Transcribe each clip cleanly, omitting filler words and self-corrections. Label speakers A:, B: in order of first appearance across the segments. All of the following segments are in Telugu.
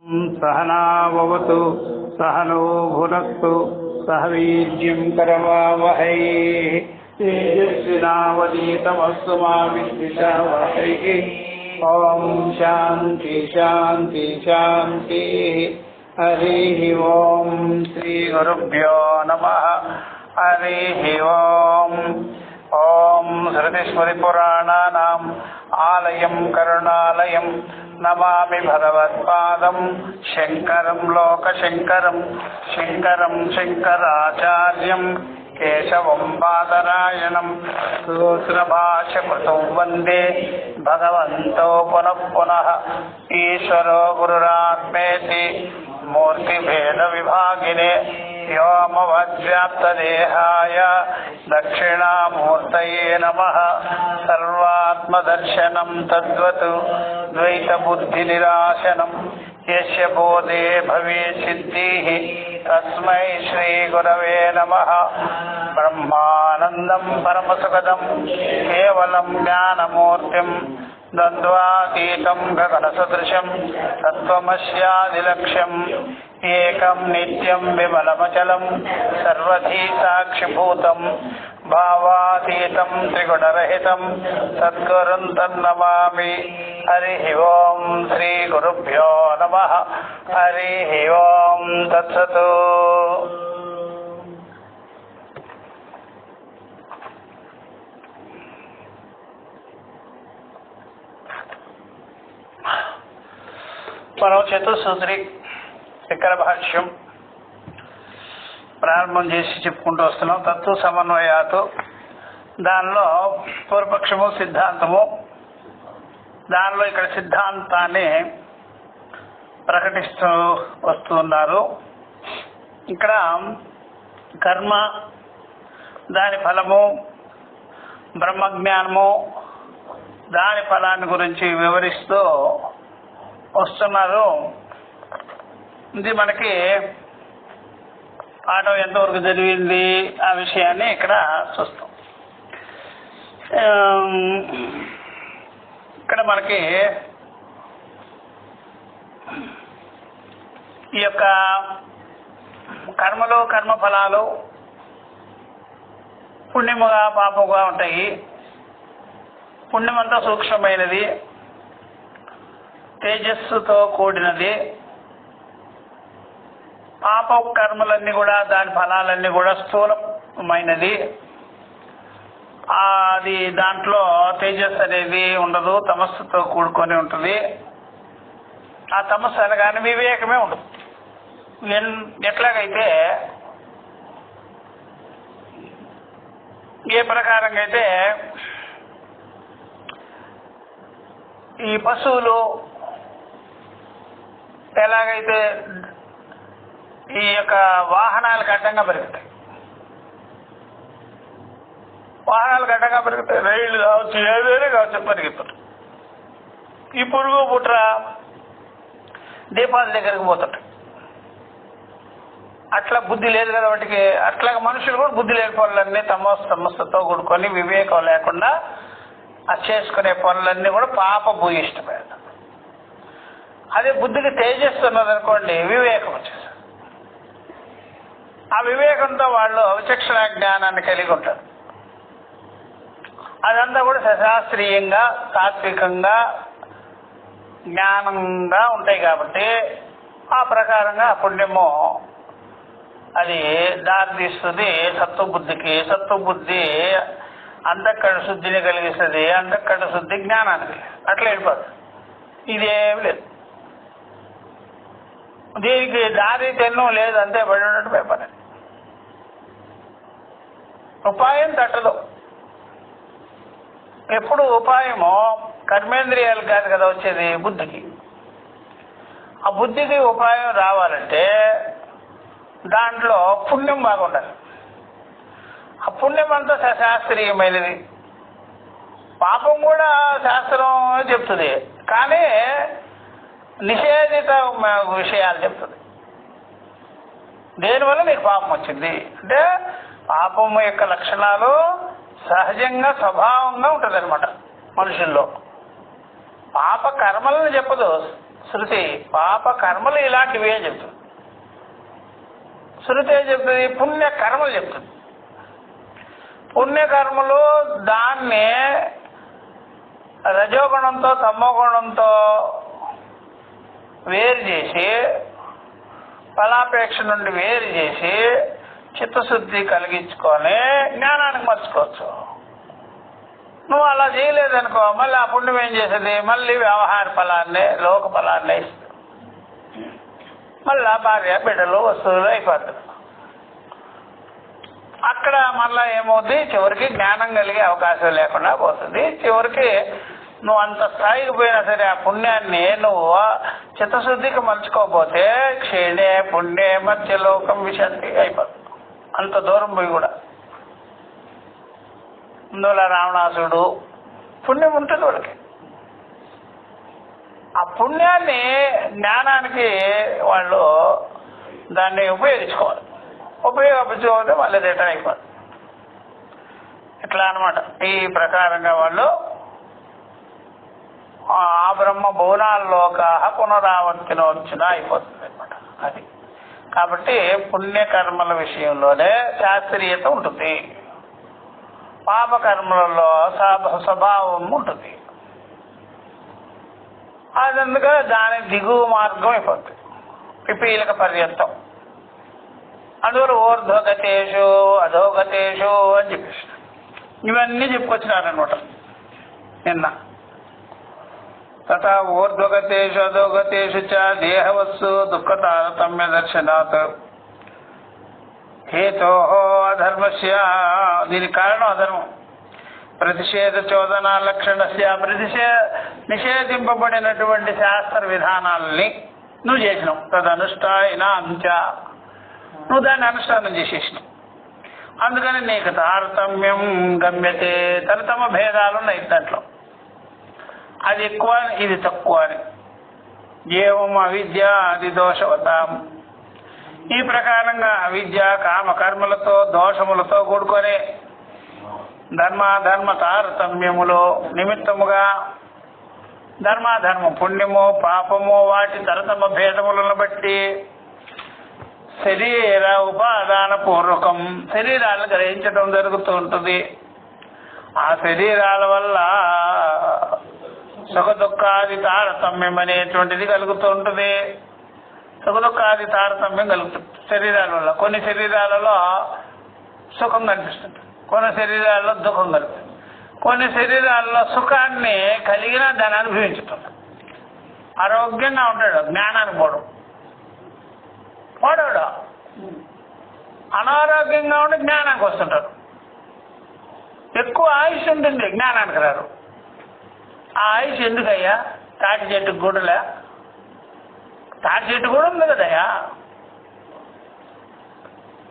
A: सहनावतु सहनो भुनक्तु सह वीर्यं करवावहै तेजस्विनावधीतमस्तु मा विद्विषावहै। ओम शांति शांति शांति। हरिः ओम श्री गुरुभ्यो नमः। हरिः ओम। ओम श्रुतिस्मृतिपुराणानाम् आलयं करुणालयं नमामि भगवत्पादं शंकरं लोकशंकरं शंकरं शंकराचार्यं केशवं बादरायणं सूत्रभाष्यकृतौ वन्दे भगवन्तौ पुनः पुनः। ईश्वरो गुरुरात्मेति मूर्तिभेदविभागिने व्योमवद्व्याप्तदेहाय दक्षिणामूर्तये नमः। सर्वात्मदर्शनं तद्वत् द्वैतबुद्धिनिराशनं यस्य बोधे भवेत् सिद्धिः तस्मै श्रीगुरवे नमः। ब्रह्मानन्दं परमसुखदं केवलं ज्ञानमूर्तिं द्वन्द्वातीतं गगनसदृशं तत्त्वमस्यादिलक्ष्यम् एकं नित्यं विमलमचलं सर्वधी साक्षिभूतं भावातीतं त्रिगुणरहितं सद्गुरुं तन्नमामि। हरिः ओम श्री गुरुभ्यो नमः। हरिः ओम तत्सत्। మనం చతుస్సూత్రి శంకర భాష్యం ప్రారంభం చేసి చెప్పుకుంటూ వస్తున్నాం. తత్వ సమన్వయాతు, దానిలో పూర్వపక్షము సిద్ధాంతము, దానిలో ఇక్కడ సిద్ధాంతాన్ని ప్రకటిస్తూ వస్తున్నారు. ఇక్కడ కర్మ, దాని ఫలము, బ్రహ్మజ్ఞానము, దాని ఫలాన్ని గురించి వివరిస్తూ వస్తున్నారు. ఇది మనకి పాఠం ఎంతవరకు జరిగింది ఆ విషయాన్ని ఇక్కడ చూస్తాం. ఇక్కడ మనకి ఈ యొక్క కర్మలు, కర్మఫలాలు పుణ్యముగా పాపముగా ఉంటాయి. పుణ్యమంతా సూక్ష్మమైనది, తేజస్సుతో కూడినది. పాప కర్మలన్నీ కూడా, దాని ఫలాలన్నీ కూడా స్థూలమైనది. అది దాంట్లో తేజస్సు అనేది ఉండదు, తమస్సుతో కూడుకొని ఉంటుంది. ఆ తమస్సు అనగానే వివేకమే ఉండదు. ఎట్లాగైతే ఏ ప్రకారంగా అయితే ఈ పశువులు ఎలాగైతే ఈ యొక్క వాహనాలకు అడ్డంగా పెరుగుతాయి, వాహనాలకు అడ్డంగా పెరుగుతాయి, రైళ్లు కావచ్చు, ఏదైనా కావచ్చు, పరిగెత్తారు. ఈ పురుగు పుట్ర దీపాల దగ్గరికి పోతుంటాయి. అట్లా బుద్ధి లేదు కదా వాటికి. అట్లాగే మనుషులు కూడా బుద్ధి లేని పనులన్నీ తమస్సుతో కూడుకొని వివేకం లేకుండా చేసుకునే పనులన్నీ కూడా పాప భూయిష్టమైన. అదే బుద్ధికి తేజస్సు ఉన్నదనుకోండి, వివేకం వచ్చేసి ఆ వివేకంతో వాళ్ళు విచక్షణ జ్ఞానాన్ని కలిగి ఉంటారు. అదంతా కూడా శాస్త్రీయంగా, తాత్వికంగా, జ్ఞానంగా ఉంటాయి. కాబట్టి ఆ ప్రకారంగా పుణ్యము అది దారితీస్తుంది సత్వబుద్ధికి. సత్వబుద్ధి అంతఃకరణ శుద్ధిని కలిగిస్తుంది, అంతఃకరణ శుద్ధి జ్ఞానానికి. అట్లా వెళ్ళిపోతుంది. ఇదేమి లేదు, దీనికి దారి తెన్ను లేదు, అంతే పడి ఉన్నట్టు పేపర్. ఉపాయం తట్టదు. ఎప్పుడు ఉపాయము కర్మేంద్రియాలు కాదు కదా వచ్చేది, బుద్ధికి. ఆ బుద్ధికి ఉపాయం రావాలంటే దాంట్లో పుణ్యం బాగుండాలి. ఆ పుణ్యం అంతా శాస్త్రీయమైనది. పాపం కూడా శాస్త్రం చెప్తుంది, కానీ నిషేధిత విషయాలు చెప్తుంది. దేనివల్ల నీకు పాపం వచ్చింది అంటే పాపం యొక్క లక్షణాలు సహజంగా స్వభావంగా ఉంటుంది అనమాట మనుషుల్లో. పాప కర్మలను చెప్పదు, శృతి పాప కర్మలు ఇలాంటివే చెప్తుంది. శృతి ఏం చెప్తుంది? పుణ్యకర్మలు చెప్తుంది. పుణ్యకర్మలు దాన్ని రజోగుణంతో తమోగుణంతో వేరు చేసి, ఫలాపేక్ష నుండి వేరు చేసి చిత్తశుద్ధి కలిగించుకొని జ్ఞానానికి మర్చుకోవచ్చు. నువ్వు అలా చేయలేదనుకో, మళ్ళీ ఆ పుణ్యం ఏం చేసేది? మళ్ళీ వ్యవహార ఫలాన్ని, లోక ఫలాన్ని ఇస్తుంది. మళ్ళా భార్య బిడ్డలు వస్తువులు అయిపోతుంది. అక్కడ మళ్ళా ఏమవుతుంది? చివరికి జ్ఞానం కలిగే అవకాశం లేకుండా పోతుంది. చివరికి నువ్వు అంత స్థాయికి పోయినా సరే ఆ పుణ్యాన్ని నువ్వు చిత్తశుద్ధికి మలుచుకోకపోతే క్షీణే పుణ్యే మధ్యలోకం విశాంతి అయిపోతుంది. అంత దూరం పోయి కూడా. అందువల్ల రావణాసుడు పుణ్యం ఉంటుంది వాడికి. ఆ పుణ్యాన్ని జ్ఞానానికి వాళ్ళు దాన్ని ఉపయోగించుకోవాలి. ఉపయోగించుకోకపోతే మళ్ళీ రిటర్న్ అయిపోతుంది. ఇట్లా అనమాట. ఈ ప్రకారంగా వాళ్ళు ఆ బ్రహ్మ భువనాల్లోక పునరావర్తినోచ్చిన అయిపోతుంది అనమాట. అది కాబట్టి పుణ్యకర్మల విషయంలోనే శాస్త్రీయత ఉంటుంది, పాపకర్మలలో స్వభావం ఉంటుంది. అది అందుకని దాని దిగువ మార్గం అయిపోతుంది, పిపీలక పర్యంతం. అందువల్ల ఊర్ధ్వగతేషు అధోగతేషు అని చెప్పేసి ఇవన్నీ చెప్పుకొచ్చినారనమాట నిన్న. తథా ఊర్ధ్వగతేషు అధోగతేషు చ దేహవస్సు దుఃఖ తారతమ్య దర్శనాత్ హేతో అధర్మస్య, దీనికి కారణం అధర్మం. ప్రతిషేధ చోదన లక్షణస్య, నిషేధింపబడినటువంటి శాస్త్ర విధానాలని నువ్వు చేసినావు. తదనుష్ఠాయిన అంచ, నువ్వు దాన్ని అనుష్ఠానం చేసేసినావు. అందుకని నీకు తారతమ్యం గమ్యతే, తరతమ భేదాలు ఉన్నాయి దాంట్లో. అది ఎక్కువ, ఇది తక్కువ అని. ఏవం అవిద్య అది దోషవతాం. ఈ ప్రకారంగా అవిద్య కామకర్మలతో దోషములతో కూడుకొని ధర్మాధర్మ తారతమ్యములో నిమిత్తముగా ధర్మాధర్మం పుణ్యము పాపము వాటి తరతమ భేదములను బట్టి శరీర ఉపాదాన పూర్వకం శరీరాలను గ్రహించడం జరుగుతూ ఉంటుంది. ఆ శరీరాల వల్ల సుఖ దుఃఖాది తారతమ్యం అనేటువంటిది కలుగుతూ ఉంటుంది. సుఖ దుఃఖాది తారతమ్యం కలుగుతుంది శరీరాల వల్ల. కొన్ని శరీరాలలో సుఖం కనిపిస్తుంది, కొన్ని శరీరాల్లో దుఃఖం కలుగుతుంది. కొన్ని శరీరాల్లో సుఖాన్ని కలిగిన దాన్ని అనుభవించుతుంది. ఆరోగ్యంగా ఉంటాడు, జ్ఞానానికి పోవడం. వాడు అనారోగ్యంగా ఉండి జ్ఞానానికి వస్తుంటారు. ఎక్కువ ఆయుష్ ఉంటుంది, జ్ఞానానికి రారు. ఆ ఆయుష్ ఎందుకయ్యా? తాటి చెట్టుకు కూడా తాటి చెట్టు కూడా ఉంది కదయ్యా.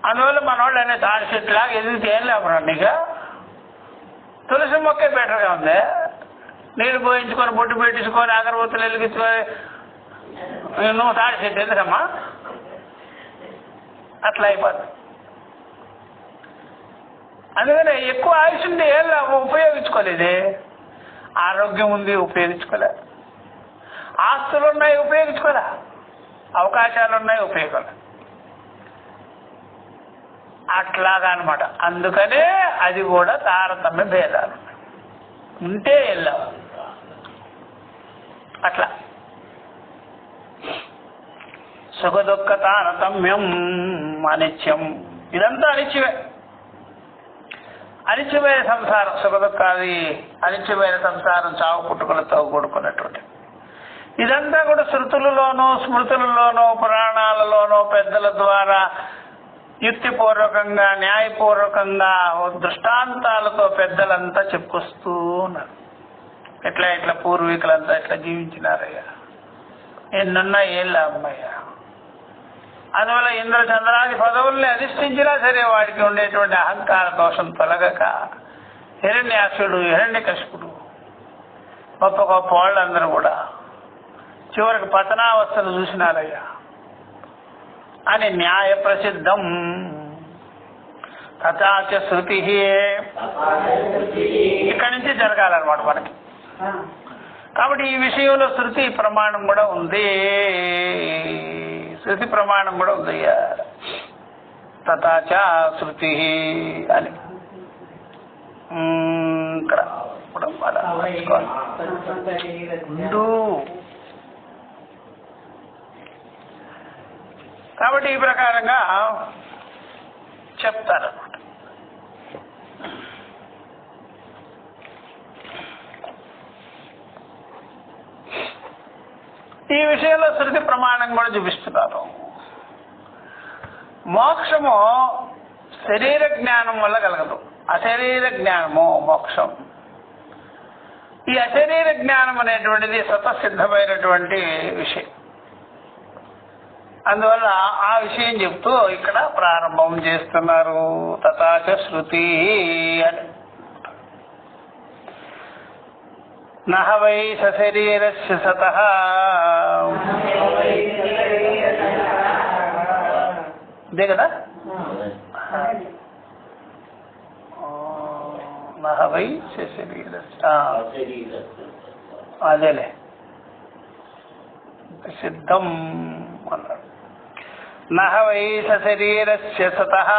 A: అందువల్ల మనోళ్ళు అనే తాటి చెట్టు లాగా ఎదిగితే ఏం లేకుండా నీకు తులసి మొక్కే బెటర్గా ఉంది. నీళ్ళు పోయించుకొని బొట్టు పెట్టించుకొని అగరబత్తులు వెలిగించుకొని నువ్వు తాటి చెట్టు ఎందుకమ్మా? అట్లా అయిపోతుంది. అందుకని ఎక్కువ ఆయుష్ ఉంది, ఏం ఉపయోగించుకోలేదు. ఆరోగ్యం ఉంది, ఉపయోగించుకోలే. ఆస్తులు ఉన్నాయి, ఉపయోగించుకోలే. అవకాశాలు ఉన్నాయి, ఉపయోగాలు. అట్లాగా అనమాట. అందుకనే అది కూడా తారతమ్య భేదాలు ఉంటే వెళ్ళావు. అట్లా సుఖ దుఃఖ తారతమ్యం అనిత్యం. ఇదంతా అనిత్యమే, అనిత్యమైన సంసారం. సుఖ దుఃఖాది అనిత్యమైన సంసారం, చావు పుట్టుకలతో కూడుకున్నటువంటి ఇదంతా కూడా శృతులలోనూ స్మృతులలోనూ పురాణాలలోనూ పెద్దల ద్వారా యుక్తిపూర్వకంగా న్యాయపూర్వకంగా దృష్టాంతాలతో పెద్దలంతా చెప్పుకొస్తూ ఉన్నారు. ఎట్లా పూర్వీకులంతా ఎట్లా జీవించినారయ్యా, ఎన్నున్నా ఏం లాభమయ్యా. అందువల్ల ఇంద్ర చంద్రాది పదవుల్ని అధిష్ఠించినా సరే వాడికి ఉండేటువంటి అహంకార దోషం తొలగక హిరణ్యాక్షుడు హిరణ్యకశిపుడు గొప్ప గొప్ప వాళ్ళందరూ కూడా చివరికి పతనావస్థను చూసినారయ్యా అని న్యాయ ప్రసిద్ధం. తథాచ శృతి ఇక్కడి నుంచి జరగాలన్నమాట మనకి. కాబట్టి ఈ విషయంలో శృతి ప్రమాణం కూడా ఉంది. శృతి ప్రమాణం కూడా ఉందయ్యా. తథాచ శృతి అని ఇక్కడ కాబట్టి ఈ ప్రకారంగా చెప్తారన్నమాట. ఈ విషయంలో శృతి ప్రమాణం కూడా చూపిస్తున్నారు. మోక్షము శరీర జ్ఞానం వల్ల కలగదు, అశరీర జ్ఞానము మోక్షం. ఈ అశరీర జ్ఞానం అనేటువంటిది స్వతసిద్ధమైనటువంటి విషయం. అందువల్ల ఆ విషయం చెప్తూ ఇక్కడ ప్రారంభం చేస్తున్నారు. తథాచ శృతి అని. నహ వై సశరీరస్య సతః ఇదే కదా. నహ వై సశరీరస్య అదేలే సిద్ధం అన్నాడు. నహ వై సశరీరస్య సతః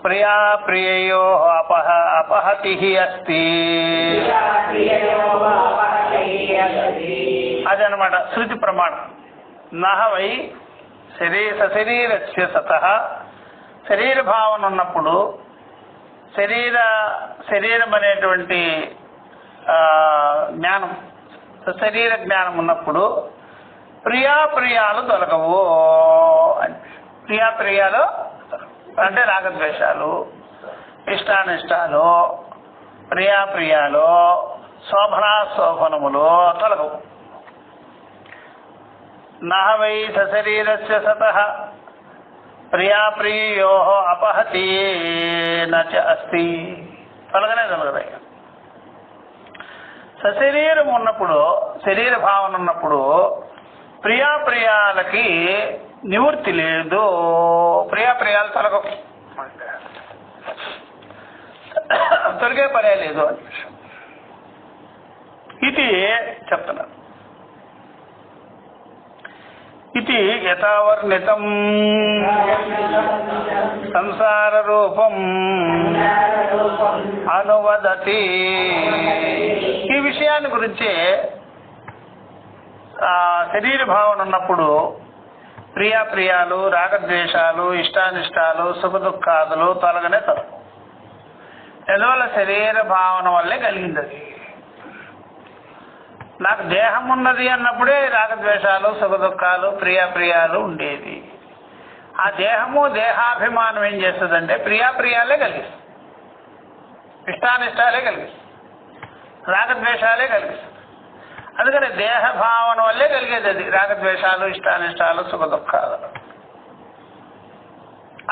A: ప్రియా ప్రియయో అపహతి అస్తి. అదనమాట శృతి ప్రమాణం. నహ వై సశరీరస్య సతః, శరీర భావన ఉన్నప్పుడు, శరీరం అనేటువంటి జ్ఞానం, శరీర జ్ఞానం ఉన్నప్పుడు ప్రియాప్రియాలు తొలగవు అని. ప్రియాప్రియాలు అంటే రాగద్వేషాలు, ఇష్టానిష్టాలు, ప్రియాప్రియాలు, శోభనాశోభనములు తొలగవు. నహ వై సశరీరస్య సతః ప్రియాప్రియో అపహతి నచ అస్తి. తొలగనే తొలగదయ్యా. సశరీరం ఉన్నప్పుడు, శరీర భావన ఉన్నప్పుడు ప్రియాప్రియాలకి నివృత్తి లేదు. ప్రియాప్రియాలు తొలగవు, తొలగే పనే లేదు అని ఇది చెప్తున్నారు. ఇది యథావర్ణితం సంసార రూపం అనువదతి. ఈ విషయాన్ని గురించి శరీర భావన ఉన్నప్పుడు ప్రియాప్రియాలు, రాగద్వేషాలు, ఇష్టానిష్టాలు, సుఖ దుఃఖాదులు తొలగనే తొలగవు. ఎందువల్ల శరీర భావన వల్లే కలిగింది. అది నాకు దేహం ఉన్నది అన్నప్పుడే రాగద్వేషాలు, సుఖ దుఃఖాలు, ప్రియాప్రియాలు ఉండేది. ఆ దేహము, దేహాభిమానం ఏం చేస్తుందంటే ప్రియాప్రియాలే కలిగిస్తుంది, ఇష్టానిష్టాలే కలిగిస్తుంది, రాగద్వేషాలే కలిగిస్తుంది. అందుకని దేహ భావన వల్లే కలిగేది అది, రాగద్వేషాలు, ఇష్టానిష్టాలు, సుఖ దుఃఖాలు.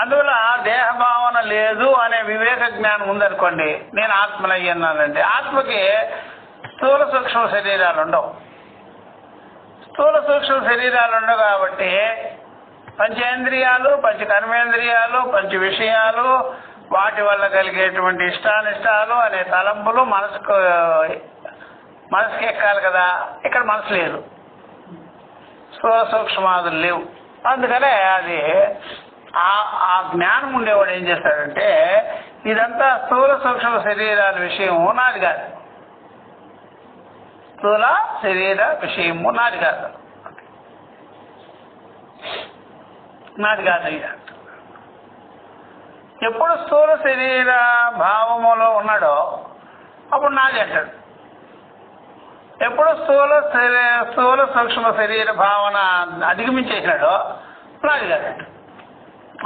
A: అందువల్ల దేహ భావన లేదు అనే వివేక జ్ఞానం ఉందనుకోండి, నేను ఆత్మనయ్యన్నానంటే ఆత్మకి స్థూల సూక్ష్మ శరీరాలు ఉండవు. స్థూల సూక్ష్మ శరీరాలు ఉండవు కాబట్టి పంచేంద్రియాలు, పంచ కర్మేంద్రియాలు, పంచ విషయాలు, వాటి వల్ల కలిగేటువంటి ఇష్టానిష్టాలు అనే తలంపులు మనసుకి ఎక్కాలి కదా. ఇక్కడ మనసు లేదు, స్థూల సూక్ష్మాదులు లేవు. అందుకనే అది ఆ జ్ఞానం ఉండేవాడు ఏం చేస్తాడంటే ఇదంతా స్థూల సూక్ష్మ శరీరాల విషయము నాది కాదు, స్థూల శరీర విషయము నాది కాదు, నాది కాదు. ఎప్పుడు స్థూల శరీర భావములో ఉన్నాడో అప్పుడు నాది అంటాడు. ఎప్పుడు స్థూల సూక్ష్మ శరీర భావన అధిగమించేసినాడో నాది కాదంట.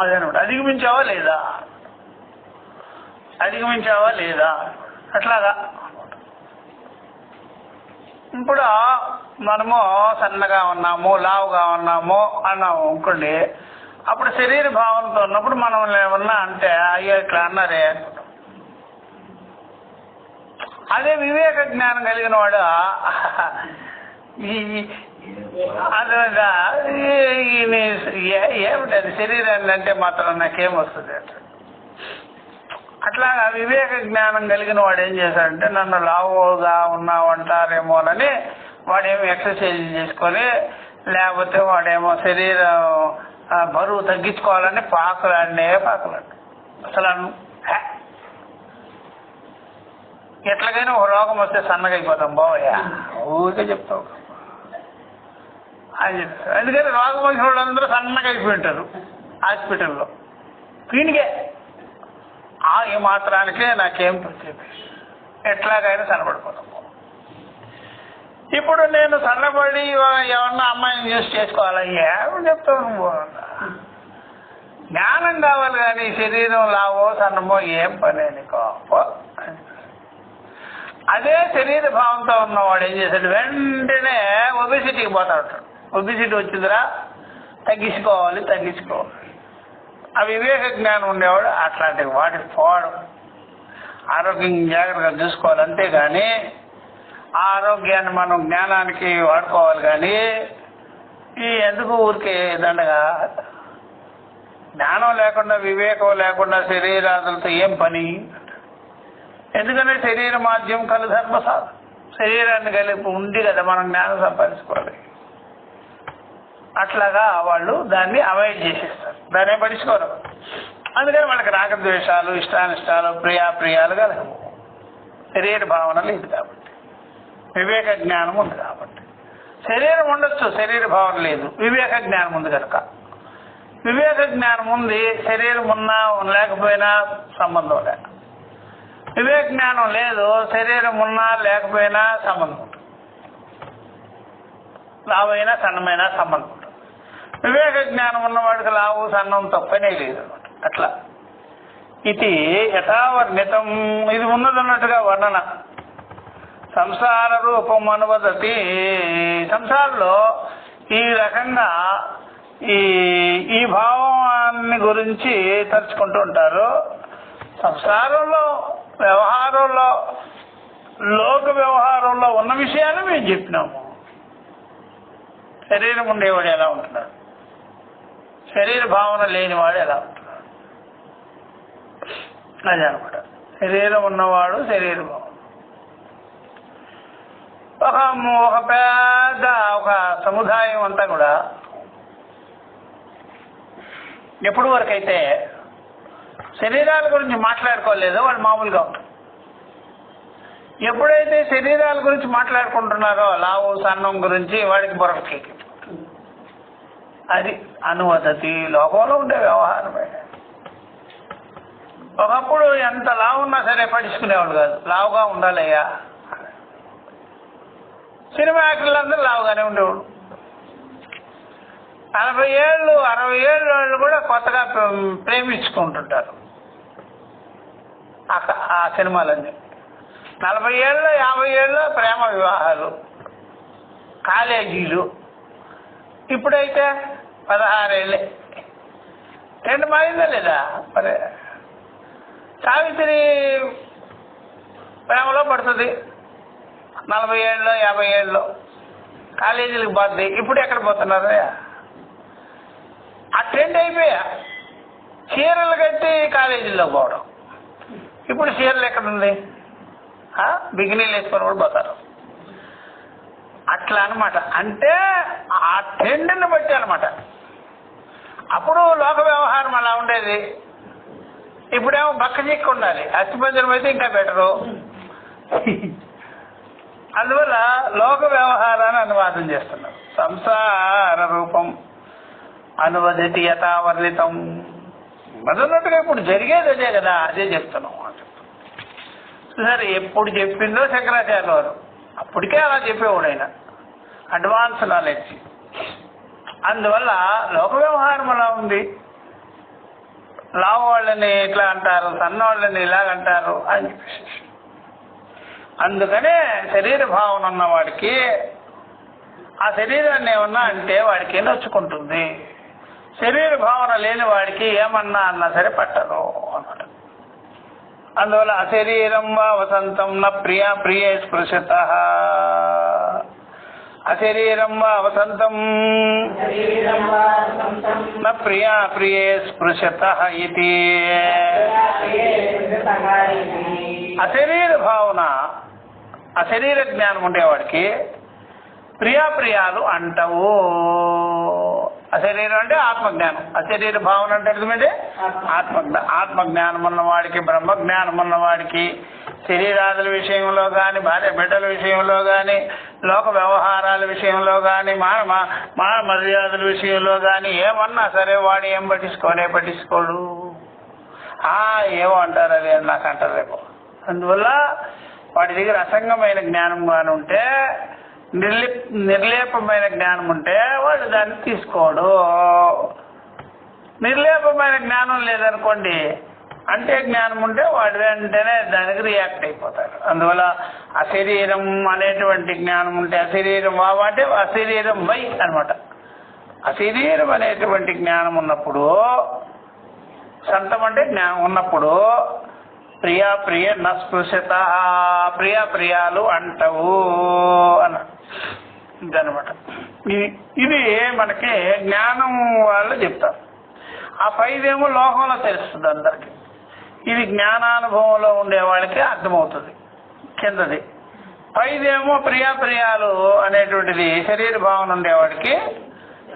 A: అదేనమాట, అధిగమించావా లేదా అట్లాగా. ఇప్పుడు మనము సన్నగా ఉన్నాము, లావుగా ఉన్నాము అన్నాము అనుకోండి, అప్పుడు శరీర భావనతో ఉన్నప్పుడు మనం ఏమన్నా అంటే అయ్యో ఇట్లా అన్నారే. అదే వివేక జ్ఞానం కలిగిన వాడు ఏమిటి అది శరీరాన్ని అంటే మాత్రం నాకేమొస్తుంది అంటే అట్లాగా వివేక జ్ఞానం కలిగిన వాడు ఏం చేశాడంటే నన్ను లావుగా ఉన్నావంటారేమోనని వాడేమో ఎక్సర్సైజ్ చేసుకొని, లేకపోతే వాడేమో శరీరం బరువు తగ్గించుకోవాలని పాకులాడినే పాకులాడు. అసలు ఎట్లాగైనా ఒక రోగం వస్తే సన్నగా అయిపోతాం బావయ్యా, ఊరికే చెప్తావు అని చెప్తారు. అందుకని రోగం వచ్చిన వాళ్ళందరూ సన్నగా అయిపోయి ఉంటారు హాస్పిటల్లో. దీనికే ఈ మాత్రానికే నాకేం చెప్పి ఎట్లాగైనా సన్నబడిపోతాం. ఇప్పుడు నేను సన్నబడి ఏమన్నా అమ్మాయిని యూజ్ చేసుకోవాలయ్యా చెప్తావు నువ్వు. జ్ఞానం కావాలి కానీ శరీరం లావో సన్నమో ఏం పని నీకో. అదే శరీర భావంతో ఉన్నవాడు ఏం చేశాడు, వెంటనే ఒబెసిటీకి పోతా ఉంటాడు. ఒబెసిటీ వచ్చిందిరా తగ్గించుకోవాలి. ఆ వివేక జ్ఞానం ఉండేవాడు అట్లాంటి వాటికి పోవడం, ఆరోగ్యం జాగ్రత్తగా చూసుకోవాలి. అంతేగాని ఆ ఆరోగ్యాన్ని మనం జ్ఞానానికి వాడుకోవాలి. కానీ ఎందుకు ఊరికే దండగా జ్ఞానం లేకుండా వివేకం లేకుండా శరీరాదులతో ఏం పని? ఎందుకంటే శరీర మాధ్యం కలు ధర్మ సాధన. శరీరాన్ని కలిపి ఉండి కదా మనం జ్ఞానం సంపాదించుకోవాలి. అట్లాగా వాళ్ళు దాన్ని అవాయిడ్ చేసేస్తారు, దాన్ని పడుచుకోరు. అందుకని వాళ్ళకి రాగద్వేషాలు, ఇష్టానిష్టాలు, ప్రియాప్రియాలు కలగవు. శరీర భావన లేదు కాబట్టి, వివేక జ్ఞానం ఉంది కాబట్టి. శరీరం ఉండొచ్చు, శరీర భావన లేదు, వివేక జ్ఞానం ఉంది కనుక. వివేక జ్ఞానం ఉంది, శరీరం ఉన్నా లేకపోయినా సంబంధం లేదు. వివేక జ్ఞానం లేదు, శరీరం ఉన్నా లేకపోయినా సంబంధం ఉంటుంది. లావైనా సన్నమైనా సంబంధం ఉంటుంది. వివేక జ్ఞానం ఉన్నవాడికి లావు సన్నం తప్పనే లేదు అనమాట. అట్లా ఇది యథావర్ణితం, ఇది ఉన్నదన్నట్టుగా వర్ణన. సంసార రూపం అనువదతి, సంసారంలో ఈ రకంగా ఈ భావాన్ని గురించి తలుచుకుంటూ ఉంటారు. సంసారంలో వ్యవహారంలో లోక వ్యవహారంలో ఉన్న విషయాలు మేము చెప్పినాము. శరీరం ఉండేవాడు ఎలా ఉంటున్నాడు, శరీర భావన లేనివాడు ఎలా ఉంటున్నాడు, అదే అనమాట. శరీరం ఉన్నవాడు శరీర భావన. ఒక పెద్ద ఒక సముదాయం అంతా కూడా ఎప్పటి వరకు అయితే శరీరాల గురించి మాట్లాడుకోలేదో వాళ్ళు మామూలుగా ఉంటారు. ఎప్పుడైతే శరీరాల గురించి మాట్లాడుకుంటున్నారో లావు సన్నం గురించి వాడికి బొరకెక్కి, అది అనువదతి, లోకంలో ఉండే వ్యవహారమే. ఒకప్పుడు ఎంత లావు ఉన్నా సరే పట్టించుకునేవాడు కాదు, లావుగా ఉండాలయ్యా. సినిమా యాక్టర్లందరూ లావుగానే ఉండేవాడు. 40 ఏళ్ళు 60 ఏళ్ళు వాళ్ళు కూడా కొత్తగా ప్రేమించుకుంటుంటారు ఆ సినిమాలన్నీ. 40 ఏళ్ళు 50 ఏళ్ళు ప్రేమ వివాహాలు, కాలేజీలు. ఇప్పుడైతే 16 ఏళ్ళే. ట్రెండ్ మారిందా లేదా? మరి సావిత్రి ప్రేమలో పడుతుంది 40 ఏళ్ళు 50 ఏళ్ళు, కాలేజీలకు పోతుంది. ఇప్పుడు ఎక్కడ పోతున్నారు? ఆ ట్రెండ్ అయిపోయా. చీరలు కట్టి కాలేజీల్లో పోవడం. ఇప్పుడు చీరలు ఎక్కడుంది? బిగినీలు వేసుకొని కూడా పోతారు. అట్లా అనమాట. అంటే ఆ ట్రెండ్ని బట్టి అనమాట. అప్పుడు లోక వ్యవహారం అలా ఉండేది. ఇప్పుడేమో బక్క చిక్కు ఉండాలి, అస్థిపంజరం అయితే ఇంకా బెటరు. అందువల్ల లోక వ్యవహారాన్ని అనువాదం చేస్తున్నారు. సంసార రూపం అనువదితి యథావర్ణితం. అదన్నట్టుగా ఇప్పుడు జరిగేది అదే కదా, అదే చెప్తున్నాం. సరే, ఎప్పుడు చెప్పిందో శంకరాచార్య వారు అప్పటికే అలా చెప్పేవాడు ఆయన, అడ్వాన్స్ నాలెడ్జ్. అందువల్ల లోక వ్యవహారం అలా ఉంది. లావు వాళ్ళని ఇట్లా అంటారు, సన్న వాళ్ళని ఇలాగంటారు అని చెప్పేసి. అందుకనే శరీర భావన ఉన్నవాడికి ఆ శరీరాన్ని ఏమన్నా అంటే వాడికి నొచ్చుకుంటుంది. శరీర భావన లేని వాడికి ఏమన్నా అన్నా సరే పట్టదు అన్నమాట. అందువల్ల అశరీరం వా వసంతం న ప్రియే స్పృశత. అశరీరం వా వసంతం న ప్రియా ప్రియే స్పృశతః ఇతి. అశరీర భావన, అశరీర జ్ఞానం ఉండేవాడికి ప్రియాప్రియాలు అంటవు. అశరీరం అంటే ఆత్మజ్ఞానం, అశరీర భావన అంటే అర్థమైంది ఆత్మజ్ఞానం ఉన్నవాడికి, బ్రహ్మజ్ఞానం ఉన్నవాడికి శరీరాదుల విషయంలో కానీ, భార్య బిడ్డల విషయంలో కానీ, లోక వ్యవహారాల విషయంలో కానీ, మాన మర్యాదల విషయంలో కానీ ఏమన్నా సరే వాడు ఏం పట్టించుకోడు. ఏమో అంటారు, అది నాకు అంటారు రేపు. అందువల్ల వాడి దగ్గర అసంగమైన జ్ఞానం కానీ ఉంటే, నిర్లేపమైన జ్ఞానం ఉంటే వాడు దాన్ని తీసుకోడు. నిర్లేపమైన జ్ఞానం లేదనుకోండి, అంటే జ్ఞానం ఉంటే వాడు వెంటనే దానికి రియాక్ట్ అయిపోతారు. అందువల్ల అశరీరం అనేటువంటి జ్ఞానం ఉంటే, అశరీరం అంటే అశరీరం వై అనమాట. అశరీరం అనేటువంటి జ్ఞానం ఉన్నప్పుడు, సంతం అంటే జ్ఞానం ఉన్నప్పుడు ప్రియ నస్పృశత, ప్రియాలు అంటవు అన్న ఇదనమాట. ఇది మనకి జ్ఞానం వాళ్ళు చెప్తారు. ఆ పైదేమో లోకంలో తెలుస్తుంది అందరికి. ఇది జ్ఞానానుభవంలో ఉండే వాళ్ళకి అర్థమవుతుంది. కిందది పైదేమో ప్రియాలు అనేటువంటిది శరీర భావన ఉండేవాడికి,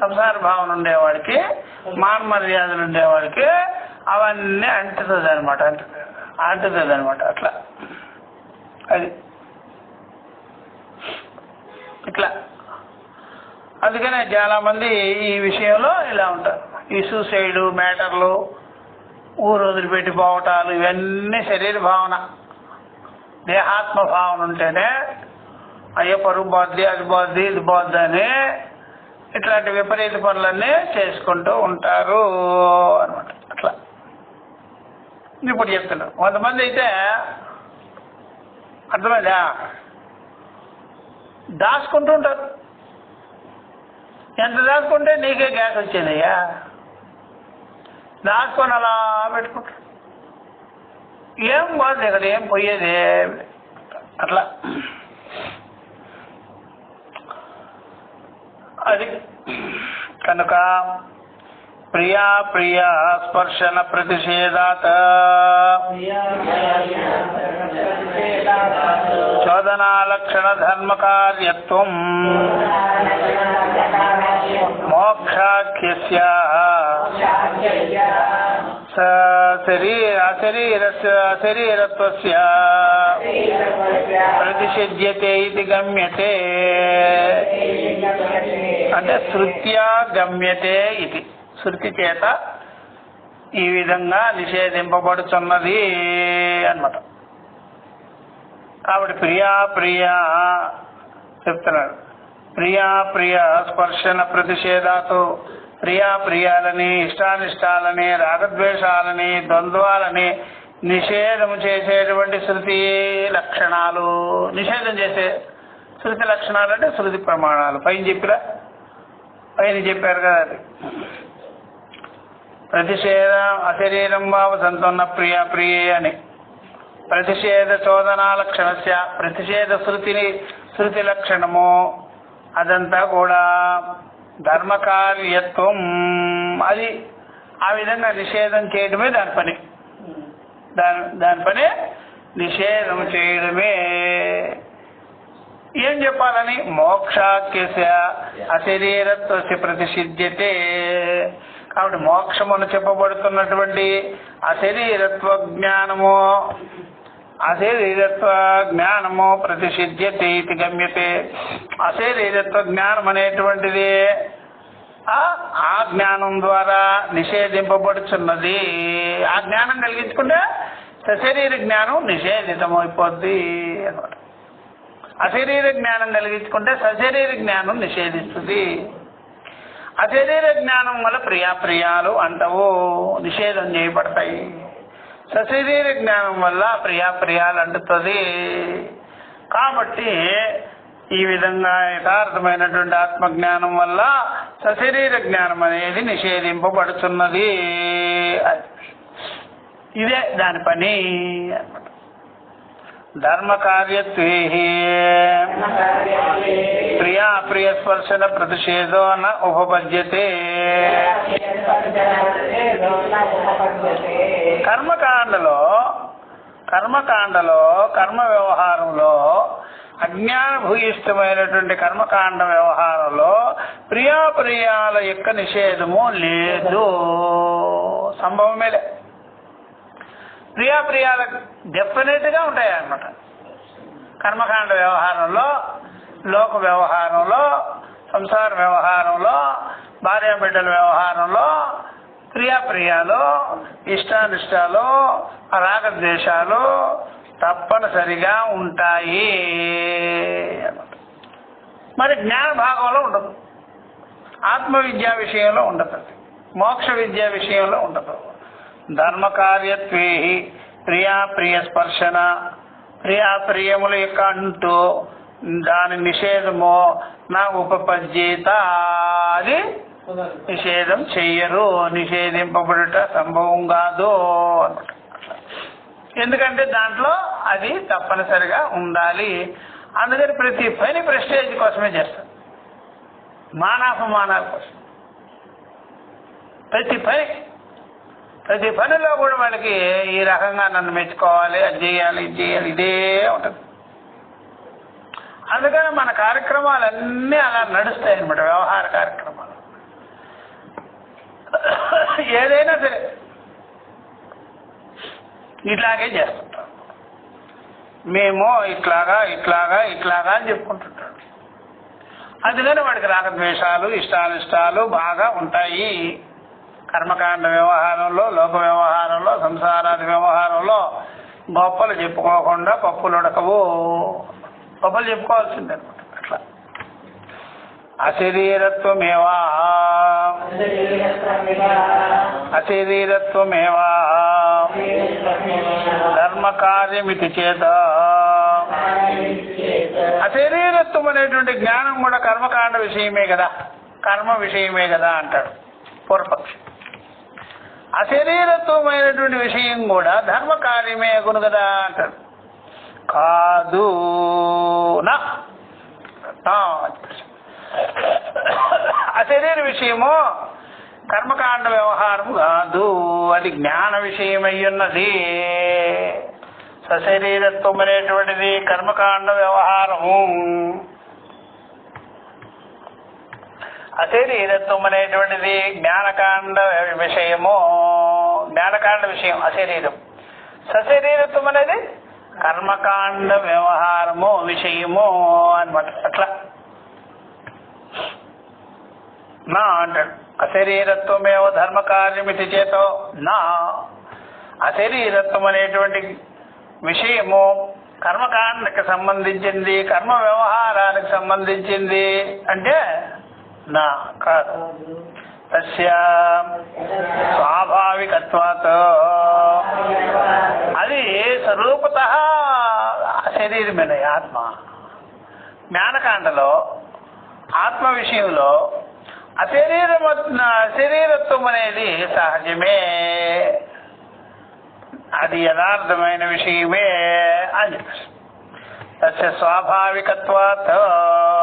A: సంసార భావన ఉండేవాడికి, మాన మర్యాదలు ఉండేవాడికి అవన్నీ అంటుతుంది అనమాట. అట్లా అది ఇట్లా. అందుకనే చాలా మంది ఈ విషయంలో ఇలా ఉంటారు. ఈ సూసైడ్ మ్యాటర్లు, ఊరు వదిలిపెట్టి పోవటాలు, ఇవన్నీ శరీర భావన, దేహాత్మ భావన ఉంటేనే అయ్యో పరుగు పోద్ది, అది పోద్ది, ఇది పోద్ది అని ఇట్లాంటి విపరీత పనులన్నీ చేసుకుంటూ ఉంటారు అనమాట. అట్లా ఇప్పుడు చెప్తున్నారు. కొంతమంది అయితే అర్థమైందా, దాచుకుంటూ ఉంటారు. ఎంత దాచుకుంటే నీకే గ్యాస్ వచ్చేదయ్యా, దాచుకొని అలా పెట్టుకుంటారు. ఏం పోదు ఇక్కడ, ఏం పోయేది అట్లా. అది కనుక ప్రియ స్పర్శన ప్రతిషేధాత్ చోదనాలక్షణ ధర్మ కార్యత్వం మోక్షాఖ్యస్య అశరీరత్వస్య ప్రతిషిధ్యతే ఇది గమ్యతే. అంటే శృత్యా గమ్యతే ఇది, శృతి చేత ఈ విధంగా నిషేధింపబడుతున్నది అన్నమాట. కాబట్టి ప్రియ చెప్తున్నాడు. ప్రియ స్పర్శన ప్రతిషేధాతు, ప్రియాలని, ఇష్టానిష్టాలని, రాగద్వేషాలని, ద్వంద్వాలని నిషేధం చేసేటువంటి శృతి లక్షణాలు. నిషేధం చేసే శృతి లక్షణాలు అంటే శృతి ప్రమాణాలు. పైన చెప్పారు కదా. అది ప్రతిషేధ అశరీరం భావ సంతోన్న ప్రియే అని. ప్రతిషేధ చోదనా లక్షణస్య, ప్రతిషేధ శృతి లక్షణము అదంతా కూడా ధర్మకార్యత్వం. అది ఆ విధంగా నిషేధం చేయడమే దాని పని. దాని పని నిషేధం చేయడమే. ఏం చెప్పాలని? మోక్షాఖ్యస్య అశరీరత్వస్య ప్రతిషిధ్యతే. కాబట్టి మోక్షమును చెప్పబడుతున్నటువంటి అశరీరత్వ జ్ఞానము ప్రతిషిధ్యతే ఇది గమ్యతే. అశరీరత్వ జ్ఞానం అనేటువంటిది ఆ జ్ఞానం ద్వారా నిషేధింపబడుచున్నది. ఆ జ్ఞానం కలిగించుకుంటే సశరీర జ్ఞానం నిషేధితమైపోద్ది అన్నమాట. అశరీర జ్ఞానం కలిగించుకుంటే సశరీర జ్ఞానం నిషేధిస్తుంది. అశరీర జ్ఞానం వల్ల ప్రియాలు అంటవు నిషేధం చేయబడతాయి. సశరీర జ్ఞానం వల్ల ప్రియాలు అంటుతుంది. కాబట్టి ఈ విధంగా యథార్థమైనటువంటి ఆత్మజ్ఞానం వల్ల సశరీర జ్ఞానం అనేది నిషేధింపబడుతున్నది. ఇదే దాని పని అన్నమాట. ధర్మ కార్యత్వే ప్రియా ప్రియ స్పర్శన ప్రతిషేధో న ఉపపద్యతే. కర్మకాండలో కర్మ వ్యవహారంలో అజ్ఞాన భూయిష్టమైనటువంటి కర్మకాండ వ్యవహారంలో ప్రియాప్రియాల యొక్క నిషేధము లేదు, సంభవమే లేదు. ప్రియాప్రియాల డెఫినెట్ గా ఉంటాయి అన్నమాట. కర్మకాండ వ్యవహారంలో, లోక వ్యవహారంలో, సంసార వ్యవహారంలో, భార్యాబిడ్డల వ్యవహారంలో ప్రియాప్రియాలు, ఇష్టానిష్టాలు, రాగద్వేషాలు తప్పనిసరిగా ఉంటాయి అన్నమాట. మరి జ్ఞాన భాగంలో ఉండదు, ఆత్మవిద్యా విషయంలో ఉండదు, మోక్ష విద్యా విషయంలో ఉండదు. ధర్మ కార్యత్వే ప్రియాప్రియ స్పర్శన, ప్రియాప్రియముల యొక్క అంటూ దాని నిషేధము నా ఉపపద్యేత, అది నిషేధం చెయ్యరు, నిషేధింపబడుట సంభవం కాదు అన్నమాట. ఎందుకంటే దాంట్లో అది తప్పనిసరిగా ఉండాలి. అందుకని ప్రతి పని ప్రెస్టేజ్ కోసమే చేస్తారు, మానాపమానాల కోసం. ప్రతి పనిలో కూడా వాళ్ళకి ఈ రకంగా నన్ను మెచ్చుకోవాలి, అది చేయాలి, ఇది చేయాలి, ఇదే ఉంటుంది. అందుకని మన కార్యక్రమాలన్నీ అలా నడుస్తాయి అన్నమాట. వ్యవహార కార్యక్రమాలు ఏదైనా సరే ఇట్లాగే చేస్తుంటాం. మేము ఇట్లాగా అని చెప్పుకుంటుంటాడు. అందుకని వాడికి రాగద్వేషాలు, ఇష్టానిష్టాలు బాగా ఉంటాయి. కర్మకాండ వ్యవహారంలో, లోక వ్యవహారంలో, సంసారాది వ్యవహారంలో గొప్పలు చెప్పుకోకుండా పప్పులు ఉడకవు. గొప్పలు చెప్పుకోవాల్సిందే అనమాట. అట్లా అశరీరత్వమేవా ధర్మ కార్యమితి చేత. అశరీరత్వం అనేటువంటి జ్ఞానం కూడా కర్మకాండ విషయమే కదా, కర్మ విషయమే కదా అంటాడు పూర్వపక్షి. అశరీరత్వమైనటువంటి విషయం కూడా ధర్మ కార్యమే అగును కదా అంటాడు. కాదు నా అశరీర విషయము కర్మకాండ వ్యవహారం కాదు, అది జ్ఞాన విషయమయ్యున్నది. సశరీరత్వం అనేటువంటిది కర్మకాండ వ్యవహారము. అశరీరత్వం అనేటువంటిది జ్ఞానకాండ విషయము, జ్ఞానకాండ విషయం అశరీరం. సశరీరత్వం అనేది కర్మకాండ వ్యవహారము, విషయము అన్నమాట. అట్లా నా అంటాడు. అశరీరత్వమేవ ధర్మ కార్యమితి చేతో నా. అశరీరత్వం అనేటువంటి విషయము కర్మకాండకి సంబంధించింది, కర్మ వ్యవహారానికి సంబంధించింది అంటే నా కాదు. తస్య స్వాభావికత్వాత్, అది స్వరూపత శరీరమైన ఆత్మ. జ్ఞానకాండలో ఆత్మ విషయంలో అశరీరత్వం అనేది సహజమే, అది యథార్థమైన విషయమే అని చెప్పేసి. తస్య స్వాభావికత్వాత్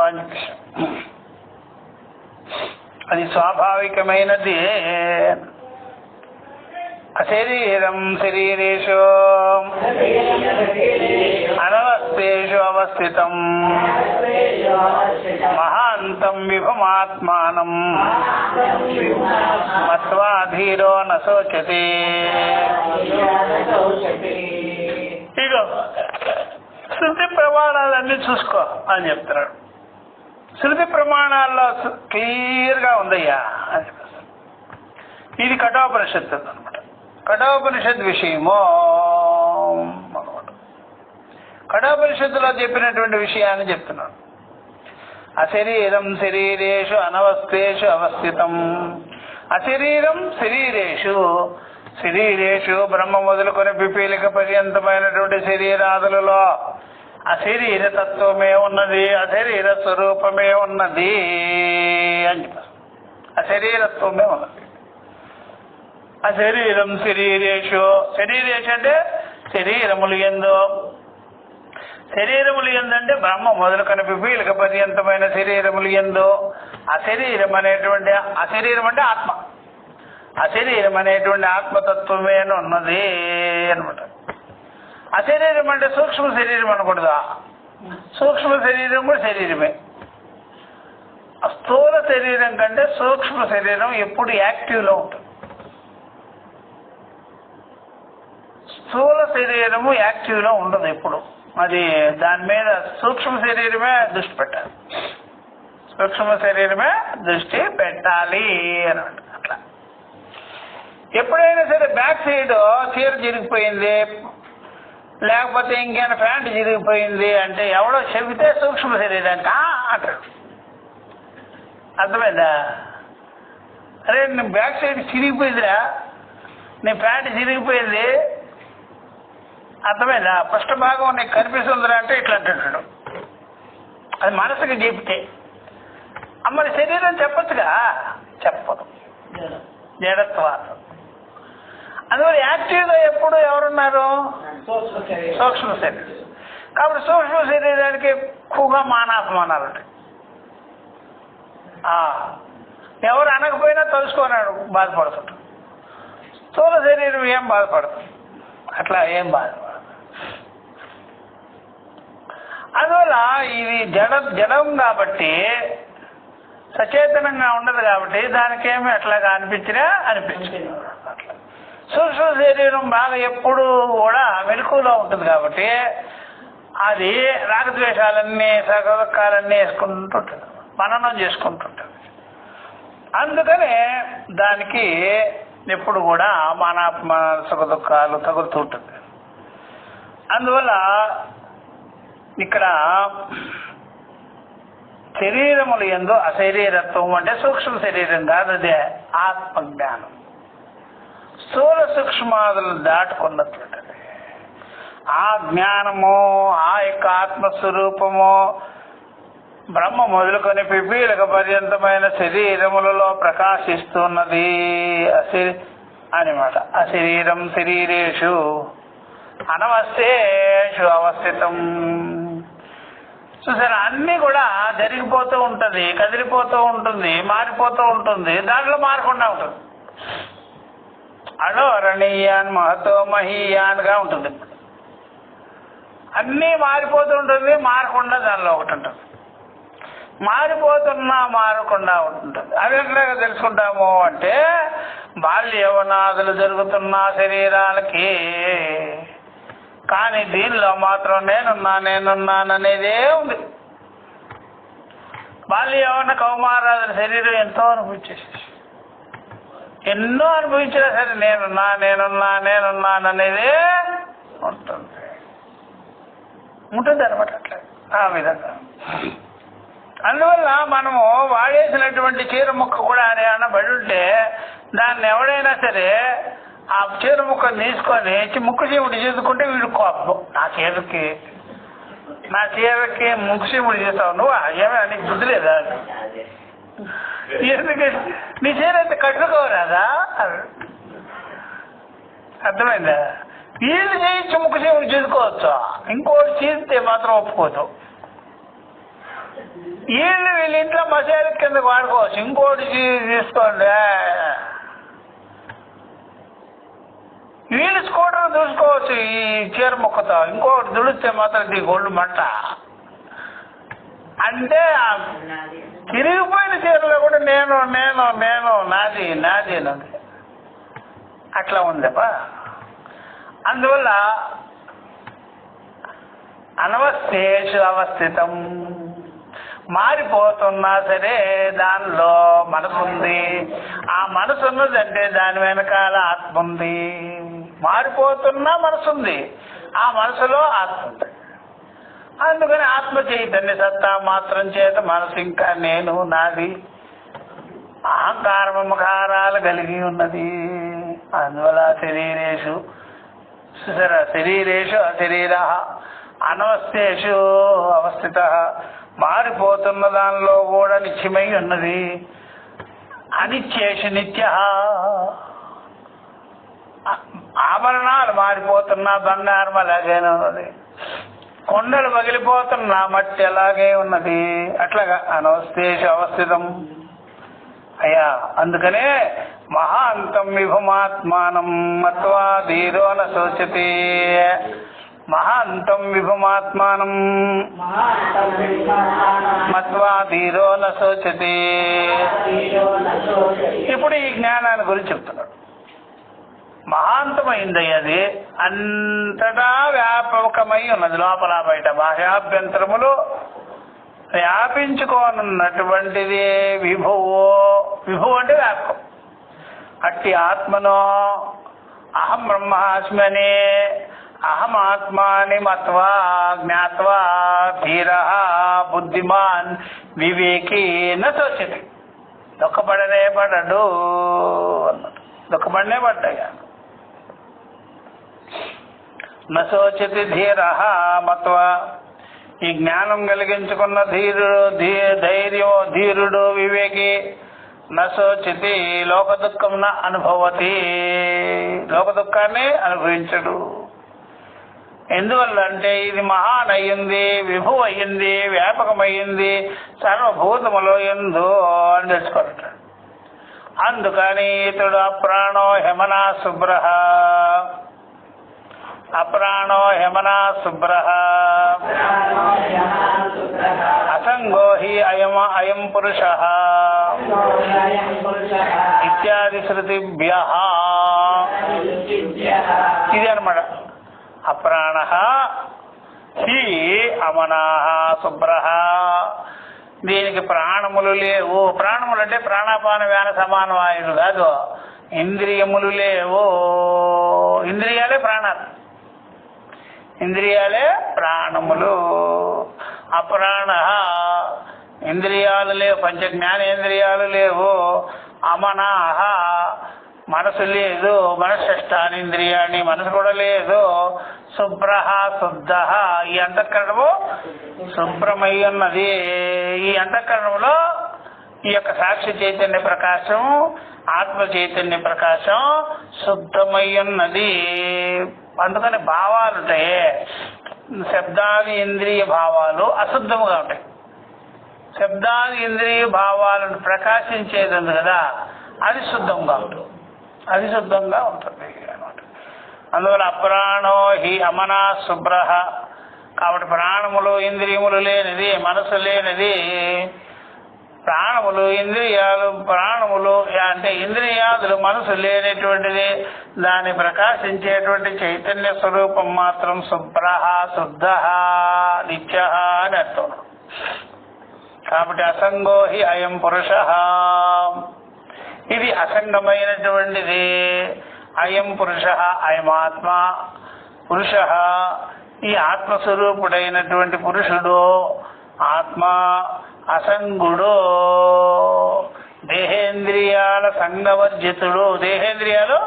A: అని చెప్పేసి, అది స్వాభావికమైనది. అశరీరం శరీరేషు అనవస్థేషు అవస్థితం మహాంతం విభమాత్మానం మత్వా ధీరో న శోచతే. ఇగో శృతి ప్రమాణాలన్నీ చూసుకో అని చెప్తున్నాడు. శృతి ప్రమాణాల్లో క్లియర్ గా ఉందయ్యా అని చెప్పేసి. ఇది కఠోపనిషత్తు అనమాట. కఠోపనిషత్ విషయము అనమాట. కఠోపనిషత్తులో చెప్పినటువంటి విషయాన్ని చెప్తున్నాడు. అశరీరం శరీరేషు అనవస్థేషు అవస్థితం. అశరీరం శరీరేషు బ్రహ్మ మొదలుకొని పిపీలిక పర్యంతమైనటువంటి శరీరాదులలో అశరీర తత్వమే ఉన్నది, అశరీర స్వరూపమే ఉన్నది అని చెప్పారు. అశరీరత్వమే ఉన్నది. అశరీరం శరీరేషు అంటే శరీరములు ఎందు శరీరములు ఎందంటే బ్రహ్మ మొదలుకొని పిపీలిక పర్యంతమైన శరీరములు ఎందు అశరీరం అనేటువంటి అశరీరం అంటే ఆత్మ, అశరీరం అనేటువంటి ఆత్మతత్వమే ఉన్నది అనమాట. అశరీరం అంటే సూక్ష్మ శరీరం అనకూడదా? సూక్ష్మ శరీరం కూడా శరీరమే. స్థూల శరీరం కంటే సూక్ష్మ శరీరం ఎప్పుడు యాక్టివ్లో ఉంటుంది. స్థూల శరీరము యాక్టివ్లో ఉండదు ఎప్పుడు. అది దాని మీద సూక్ష్మ శరీరమే దృష్టి పెట్టాలి, సూక్ష్మ శరీరమే దృష్టి పెట్టాలి అనమాట. అట్లా ఎప్పుడైనా సరే బ్యాక్ సైడ్ చీర చిరిగిపోయింది, లేకపోతే ఇంకేమైనా ప్యాంటు చిరిగిపోయింది అంటే ఎవడో చెబితే సూక్ష్మ శరీరానికి అంటాడు. అర్థమైందా? అరే నీ బ్యాక్ సైడ్ చిరిగిపోయిందిరా, నీ ప్యాంటు చిరిగిపోయింది, అర్థమైందా? ఫస్ట్ భాగం నీకు కనిపిస్తుందిరా అంటే ఇట్లా అంటుంటాడు. అది మనసుకి చెప్తే మరి శరీరం చెప్పచ్చుగా, చెప్పదు, జడత్వాలు. అందువల్ల యాక్టివ్గా ఎప్పుడు ఎవరున్నారు? సూక్ష్మ శరీరం. కాబట్టి సూక్ష్మ శరీరానికి ఎక్కువగా మానాపమానాలు ఉంటాయి. ఎవరు అనకపోయినా తెలుసుకున్నాడు బాధపడుతుంటాడు. స్థూల శరీరం ఏం బాధపడుతుంది, అట్లా ఏం బాధపడదు. అందువల్ల ఇది జడం కాబట్టి సచేతనంగా ఉండదు కాబట్టి దానికేమి అట్లాగా అనిపించినా అనిపించింది. అట్లా సూక్ష్మ శరీరం బాగా ఎప్పుడు కూడా మెలకువలో ఉంటుంది కాబట్టి అది రాగద్వేషాలన్నీ సగదుఖాలన్నీ వేసుకుంటుంటుంది, మననం చేసుకుంటుంటుంది. అందుకనే దానికి ఎప్పుడు కూడా మానాత్మ సుఖదుఖాలు తగులుతుంటుంది. అందువల్ల ఇక్కడ శరీరములు యందు అశరీరత్వం అంటే సూక్ష్మ శరీరం కాదు, అదే ఆత్మజ్ఞానం. స్థూల సూక్ష్మాదులను దాటుకున్నట్లుంటది ఆ జ్ఞానము. ఆ యొక్క ఆత్మస్వరూపము బ్రహ్మ మొదలుకొని పిపీలిక పర్యంతమైన శరీరములలో ప్రకాశిస్తున్నది అనమాట. అశరీరం శరీరేషు అనవస్థేషు అవస్థితం. చూసారా, అన్నీ కూడా జరిగిపోతూ ఉంటుంది, కదిలిపోతూ ఉంటుంది, మారిపోతూ ఉంటుంది, దాంట్లో మారకుండా ఉంటుంది. అణోరణీయాన్ మహతో మహీయాన్గా ఉంటుంది. అన్నీ మారిపోతూ ఉంటుంది, మారకుండా దానిలో ఒకటి ఉంటుంది. మారిపోతున్నా మారకుండా ఉంటుంది. అవి ఎట్లాగా తెలుసుకుంటాము అంటే బాల్య యవనాదులు జరుగుతున్న శరీరాలకి, కానీ దీనిలో మాత్రం నేనున్నాననేదే ఉంది. బాల్య యవన కౌమారాదుల శరీరం ఎంతో అనుభవించేసి ఎన్నో అనుభవించినా సరే నేనున్నాననేదే ఉంటుంది అనమాట. అట్లా ఆ విధంగా. అందువల్ల మనము వాడేసినటువంటి చీర ముక్క కూడా ఏమన్నా బడి ఉంటే దాన్ని ఎవడైనా సరే ఆ చీర ముక్కను తీసుకొని ముక్కు చీముడి చేసుకుంటే వీడు కోపం, నా చీరకి ముక్కు చీముడి చేస్తావు నువ్వు, ఏమే నీకు బుద్ధి లేదా, ఎందుకు నీ చీర అయితే కట్టుకోరాదా? అర్థమైందా? వీళ్ళు చేయించి ముక్కు చీముడి చేసుకోవచ్చు, ఇంకోటి చీరితే మాత్రం ఒప్పుకోదు. వీళ్ళ ఇంట్లో మసాలా కింద వాడుకోవచ్చు, ఇంకోటి తీసుకోండి. వీళ్ళు స్కూటర్ చూసుకోవచ్చు ఈ చీర ముక్కతో, ఇంకోటి దుడిస్తే మాత్రం ఈ గొళ్ళు మంట. అంటే తిరిగిపోయిన చీరలో కూడా నేను నాది అట్లా ఉందప్పా. అందువల్ల అనవస్థేషు అవస్థితం. మారిపోతున్నా సరే దానిలో మనసు ఉంది. ఆ మనసు ఉన్నదంటే దాని వెనకాల ఆత్మ ఉంది. మారిపోతున్నా మనసు ఉంది, ఆ మనసులో ఆత్మ ఉంది. అందుకని ఆత్మ చైతన్య సత్తా మాత్రం చేత మనసు ఇంకా నేను నాది అహంకార మమకారాలు కలిగి ఉన్నది. అందువల్ల శరీరేషు అశరీర అనవస్థేషు అవస్థిత. మారిపోతున్న దానిలో కూడా నిత్యమై ఉన్నది. అనిత్యేషు నిత్య. ఆభరణాలు మారిపోతున్నా బంగారం అలాగే ఉన్నది. కొండలు పగిలిపోతున్నా మట్టి అలాగే ఉన్నది, అట్లాగా అనవస్థేషు అవస్థితం అయ్యా. అందుకనే మహాంతం విభుమాత్మానం మత్వా ధీరో న శోచతి. మహాంతం విభుమాత్మానం మత్వా ధీరో న శోచతి. ఇప్పుడు ఈ జ్ఞానాన్ని గురించి చెప్తున్నాడు. మహాంతమైంది అది, అంతటా వ్యాపకమై ఉన్నది, లోపల బయట బాహ్యాభ్యంతరములు వ్యాపించుకోనున్నటువంటిది విభువు. విభువు అంటే వ్యాపకం. అట్టి ఆత్మనో అహం బ్రహ్మాస్మి అని అహం ఆత్మాని మత్వా జ్ఞాత్వా ధీర బుద్ధిమాన్ వివేకి న శోచతి. దుఃఖపడనే పడడు అన్నాడు. దుఃఖపడనే పడ్డాయా న శోచతి ధీర మత్వా. ఈ జ్ఞానం కలిగించుకున్న ధీరుడు వివేకి న శోచతి లోక దుఃఖం న అనుభవతి. లోక దుఃఖాన్ని అనుభవించడు. ఎందువల్ల అంటే ఇది మహాన్ అయ్యింది, విభు అయ్యింది, వ్యాపకమయ్యింది, సర్వభూతములో ఎందు అని తెలుసుకోరట. అందుకని ఇతడు అప్రాణో హేమనా శుభ్ర. అప్రాణో హేమనా శుభ్ర అసంగో హి అయం పురుష ఇత్యాది శృతిభ్య. ఇది అనమాట. అప్రాణ హి అమనా శుభ్ర. దీనికి ప్రాణములు లేవు. ప్రాణములు అంటే ప్రాణాపాన వ్యాన సమాన వాయువులు కాదు. ఇంద్రియములు లేవు. ఇంద్రియాలే ప్రాణాలు, ఇంద్రియాలే ప్రాణములు. అప్రాణ ఇంద్రియాలు లేవు, పంచ జ్ఞానేంద్రియాలు లేవు. అమనాహ మనసు లేదు, మనశ్రేష్టానింద్రియాన్ని మనసు కూడా లేదు. శుభ్ర శుద్ధ ఈ అంతఃకరణము శుభ్రమై ఉన్నది. ఈ అంతఃకరణంలో ఈ యొక్క సాక్షి చైతన్య ప్రకాశం, ఆత్మ చైతన్య ప్రకాశం శుద్ధమై ఉన్నది. అందుకని భావాలు ఉంటాయి, శబ్దాది ఇంద్రియ భావాలు అశుద్ధముగా ఉంటాయి. శబ్దాది ఇంద్రియ భావాలను ప్రకాశించేది ఉంది కదా, అది శుద్ధంగా ఉంటుంది. అది శుద్ధంగా ఉంటుంది అన్నమాట. అందువల్ల అప్రాణో హి అమనా శుభ్ర. కాబట్టి ప్రాణములు ఇంద్రియములు లేనిది, మనసు లేనిది. ప్రాణములు ఇంద్రియాలు, ప్రాణములు అంటే ఇంద్రియాదులు మనసు లేనటువంటిది. దాన్ని ప్రకాశించేటువంటి చైతన్య స్వరూపం మాత్రం శుభ్ర శుద్ధ నిత్య అని అర్థం. కాబట్టి అసంగో హి అయం పురుష. ఇది అసంగమైనటువంటిది. అయం పురుష అయమాత్మ పురుష. ఈ ఆత్మస్వరూపుడైనటువంటి పురుషుడు ఆత్మ అసంగుడు, దేహేంద్రియాల సంగవర్జితుడు. దేహేంద్రియాలు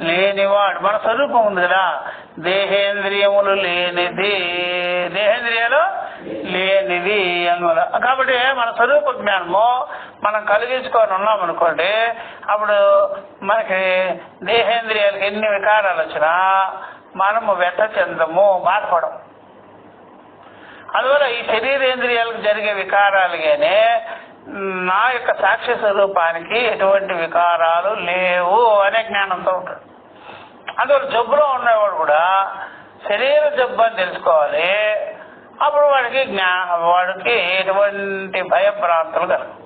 A: లేనివాడు. మన స్వరూపం ఉంది కదా, దేహేంద్రియములు లేనిది, దేహేంద్రియాలు లేనిది అందువల్ల. కాబట్టి మన స్వరూప జ్ఞానము మనం కలిగించుకొని ఉన్నాం అనుకోండి, అప్పుడు మనకి దేహేంద్రియాలకి ఎన్ని వికారాలు వచ్చినా మనము వ్యథ చెందము, బాధపడము. అందువల్ల ఈ శరీరేంద్రియాలకు జరిగే వికారాలు గానే నా యొక్క సాక్షి స్వరూపానికి ఎటువంటి వికారాలు లేవు అనే జ్ఞానంతో ఉంటాడు. అందువల్ల జబ్బులో ఉన్నవాడు కూడా శరీర జబ్బు అని తెలుసుకోవాలి. అప్పుడు వాడికి ఎటువంటి భయభ్రాంతులు కలగవు.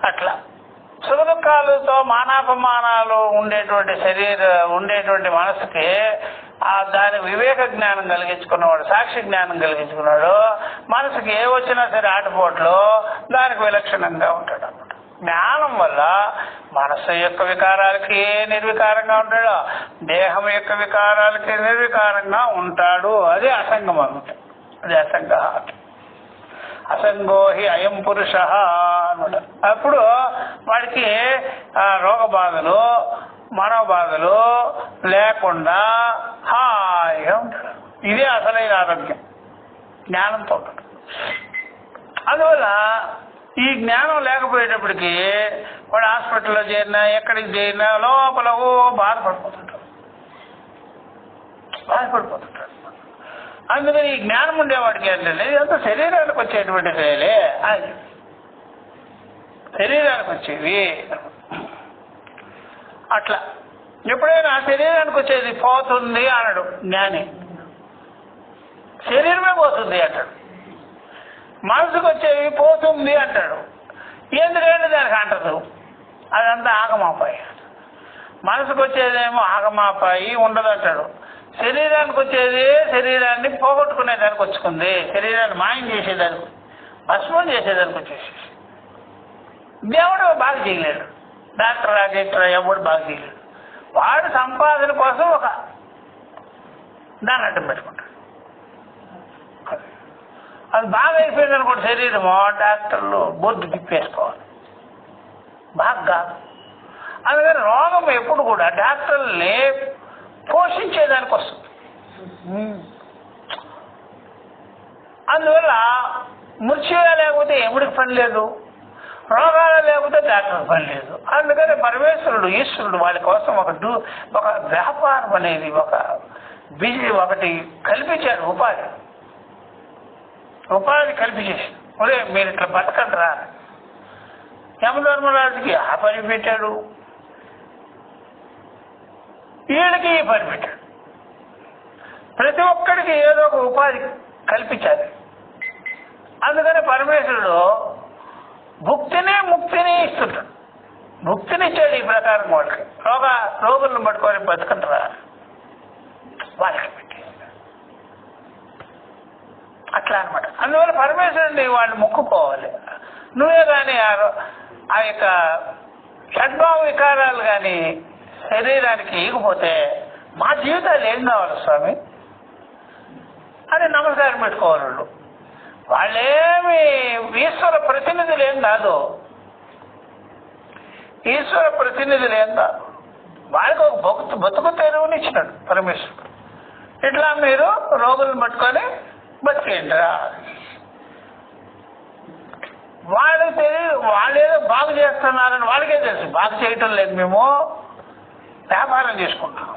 A: అట్లా సుఖ దుఃఖాలతో మానాపమానాలు ఉండేటువంటి మనసుకి దాని వివేక జ్ఞానం కలిగించుకున్నవాడు, సాక్షి జ్ఞానం కలిగించుకున్నాడు. మనసుకి ఏ వచ్చినా సరే ఆటపోట్లు దానికి విలక్షణంగా ఉంటాడు అన్నమాట. జ్ఞానం వల్ల మనస్సు యొక్క వికారాలకి నిర్వికారంగా ఉంటాడు, దేహం యొక్క వికారాలకి నిర్వికారంగా ఉంటాడు. అది అసంగం అన్నమాట. అది అసంగ. అసంగో హి అయం పురుష అన్నమాట. అప్పుడు వాడికి రోగ బాధలు, మనోబాధలు లేకుండా హాయిగా ఉంటాడు. ఇదే అసలైన ఆరోగ్యం, జ్ఞానంతో ఉంటాడు. అందువల్ల ఈ జ్ఞానం లేకపోయేటప్పటికి వాడు హాస్పిటల్లో చేరినా ఎక్కడికి చేరినా లోపల బాధపడిపోతుంటాడు. అందుకని ఈ జ్ఞానం ఉండేవాడికి ఏంటంటే ఇదంతా శరీరానికి వచ్చేటువంటి క్రియలే, అది శరీరానికి వచ్చేవి. అట్లా ఎప్పుడైనా శరీరానికి వచ్చేది పోతుంది అనడు జ్ఞాని, శరీరమే పోతుంది అంటాడు. మనసుకు వచ్చేవి పోతుంది అంటాడు, ఎందుకంటే దానికి అంటదు, అదంతా ఆగమాపాయి. మనసుకు వచ్చేదేమో ఆగమాపాయి ఉండదంటాడు. శరీరానికి వచ్చేది శరీరాన్ని పోగొట్టుకునేదానికి వచ్చుకుంది, శరీరాన్ని మాయం చేసేదానికి, భస్మం చేసేదానికి వచ్చేసి. దేవుడు బాగా చేయలేడు, డాక్టర్ రాజేటర్ ఎవడు బాగా చేయలేడు. వాడు సంపాదన కోసం ఒక దాన్ని అడ్డం పెట్టుకుంటాడు. అది బాగా అయిపోయింది అనుకోండి శరీరము, డాక్టర్లు బొద్దు తిప్పేసుకోవాలి, బాగా కాదు. అందుకని రోగం ఎప్పుడు కూడా డాక్టర్ని పోషించేదానికి వస్తుంది. అందువల్ల మృత్యుగా లేకపోతే ఎముడికి పని లేదు, రోగాలు లేకపోతే డాక్టర్ పని లేదు. అందుకని పరమేశ్వరుడు ఈశ్వరుడు వాళ్ళ కోసం ఒక వ్యాపారం అనేది ఒకటి కల్పించాడు, ఉపాధి కల్పించేసి, ఒరే మీరు ఇట్లా బతకండి రా. యమధర్మరాజుకి ఆ పని పెట్టాడు, వీళ్ళకి ఈ పని పెట్టాడు. ప్రతి ఒక్కడికి ఏదో ఒక ఉపాధి కల్పించాలి. అందుకని పరమేశ్వరుడు ముక్తిని ఇస్తుంటాడు, ముక్తినిచ్చాడు ఈ ప్రకారం వాళ్ళకి. రోగులను పట్టుకొని బతుకుంటారా వాళ్ళకి పెట్టి, అట్లా అనమాట. అందువల్ల పరమేశ్వరుడిని వాళ్ళు మొక్కుకోవాలి. నువ్వే కానీ ఆ యొక్క షడ్భావ వికారాలు కానీ శరీరానికి ఈగిపోతే మా జీవితాలు ఏం కావాలి స్వామి అని నమస్కారం పెట్టుకోవాలి. వాళ్ళేమి ఈశ్వర ప్రతినిధులు ఏం కాదు, వాళ్ళకి ఒక బతుకు తెరువుని ఇచ్చినాడు పరమేశ్వరుడు. ఇట్లా మీరు రోగులను పట్టుకొని బతికేయండి రా. వాళ్ళకి తెలియదు, వాళ్ళు ఏదో బాగు చేస్తున్నారని వాళ్ళకే తెలుసు, బాగు చేయటం లేదు, మేము వ్యాపారం చేసుకుంటాం.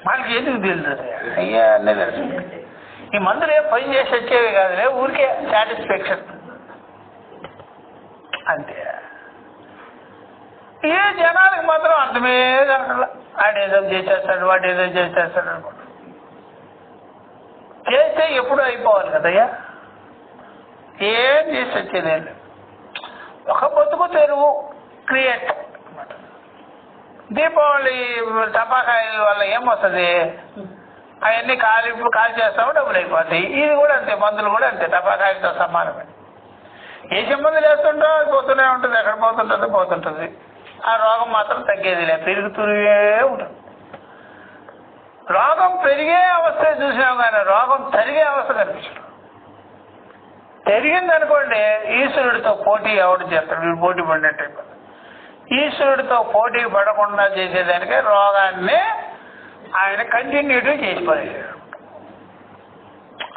A: వాళ్ళకి ఎందుకు తెలుస్తుంది? అయ్యా అన్నీ తెలుసు. ఈ మందులు ఏం పని చేసి వచ్చేవి కాదులే, ఊరికే సాటిస్ఫాక్షన్ అంతే. ఏ జనానికి మాత్రం అర్థమే కనకల, ఆడేదో చేసేస్తాడు, వాడు ఏదో చేసేస్తాడు అనుకుంటా. చేస్తే ఎప్పుడు అయిపోవాలి కదయ్యా, ఏం చేసి వచ్చేదేం లేదు. ఒక బతుకు తెరువు క్రియేట్. దీపావళి టపాకాయల వల్ల ఏమొస్తుంది, అవన్నీ కాల్ చేస్తామో డబ్బులు అయిపోతాయి. ఇది కూడా అంతే, మందులు కూడా అంతే, టపాకాయలతో సమానమే. ఏ మందులు వేస్తుంటో అది పోతూనే ఉంటుంది, ఎక్కడ పోతుంటుంది. ఆ రోగం మాత్రం తగ్గేది లేదు, పెరుగుతూనే ఉంటుంది. రోగం పెరిగే అవస్థ చూసాం కానీ రోగం తరిగే అవస్థ కనిపించడం. పెరిగిందనుకోండి ఈశ్వరుడితో పోటీ ఎవడు చేస్తాడు, వీడు పోటీ పడినట్టు అయిపోతుంది. ఈశ్వరుడితో పోటీ పడకుండా చేసేదానికే రోగాన్ని ఆయన కంటిన్యూటీ చేసిపోయాడు.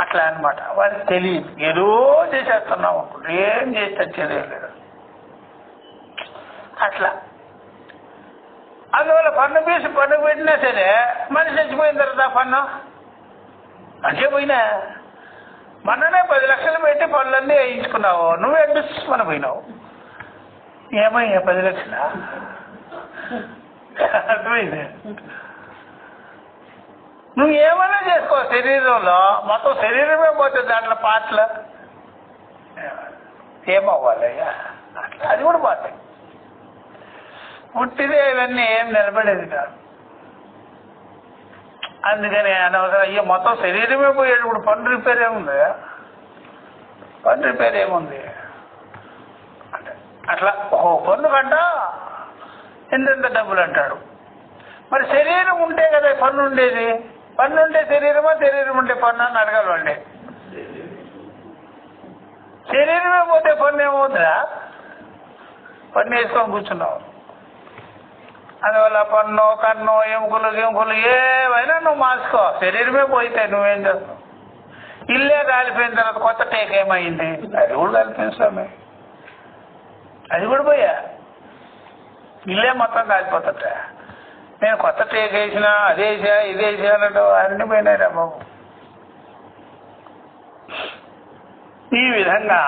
A: అట్లా అనమాట. వారికి తెలియదు, ఏదో చేసేస్తున్నాం అనుకుంటు, ఏం చేసి వచ్చేదే లేదు. అట్లా అందువల్ల పన్ను పెట్టినా సరే మనిషి చచ్చిపోయిన తర్వాత పన్ను మంచిగా పోయినా, మొన్ననే 10 లక్షలు పెట్టి పనులన్నీ వేయించుకున్నావు, నువ్వే మన పోయినావు. ఏమయ్యా 10 లక్షల అర్థమైంది. నువ్వు ఏమైనా చేసుకో, శరీరంలో మొత్తం శరీరమే పోతే దాంట్లో పాటలు ఏమవ్వాలయ్యా, అట్లా అది కూడా పోతాయి. పుట్టిదే ఇవన్నీ ఏం నిలబడేది కాదు. అందుకని అనవసరం అయ్యో మొత్తం శరీరమే పోయేటప్పుడు పన్ను రిపేర్ ఏముంది అంటే అట్లా పన్ను కంట ఎంతెంత డబ్బులు అంటాడు. మరి శరీరం ఉంటే కదా పన్ను ఉండేది, పన్ను ఉంటే శరీరం ఉంటే పన్ను అని అడగాలండి. శరీరమే పోతే పన్ను ఏమవుతుందా, పన్ను వేసుకొని కూర్చున్నావు. అందువల్ల పన్ను కన్ను ఎముకలు ఏవైనా నువ్వు మార్చుకో, శరీరమే పోయితే నువ్వేం చేస్తావు. ఇల్లే కాలిపోయిన తర్వాత కొత్త టేక్ ఏమైంది, అది కూడా కాలిపోయిస్తామే, అది కూడా పోయా. ఇల్లే మొత్తం కాలిపోతుంట. నేను కొత్త టేక్ వేసినా అదేసా ఇదేసా అన్నట్టు అన్ని పోయినాయిరా బాబు. ఈ విధంగా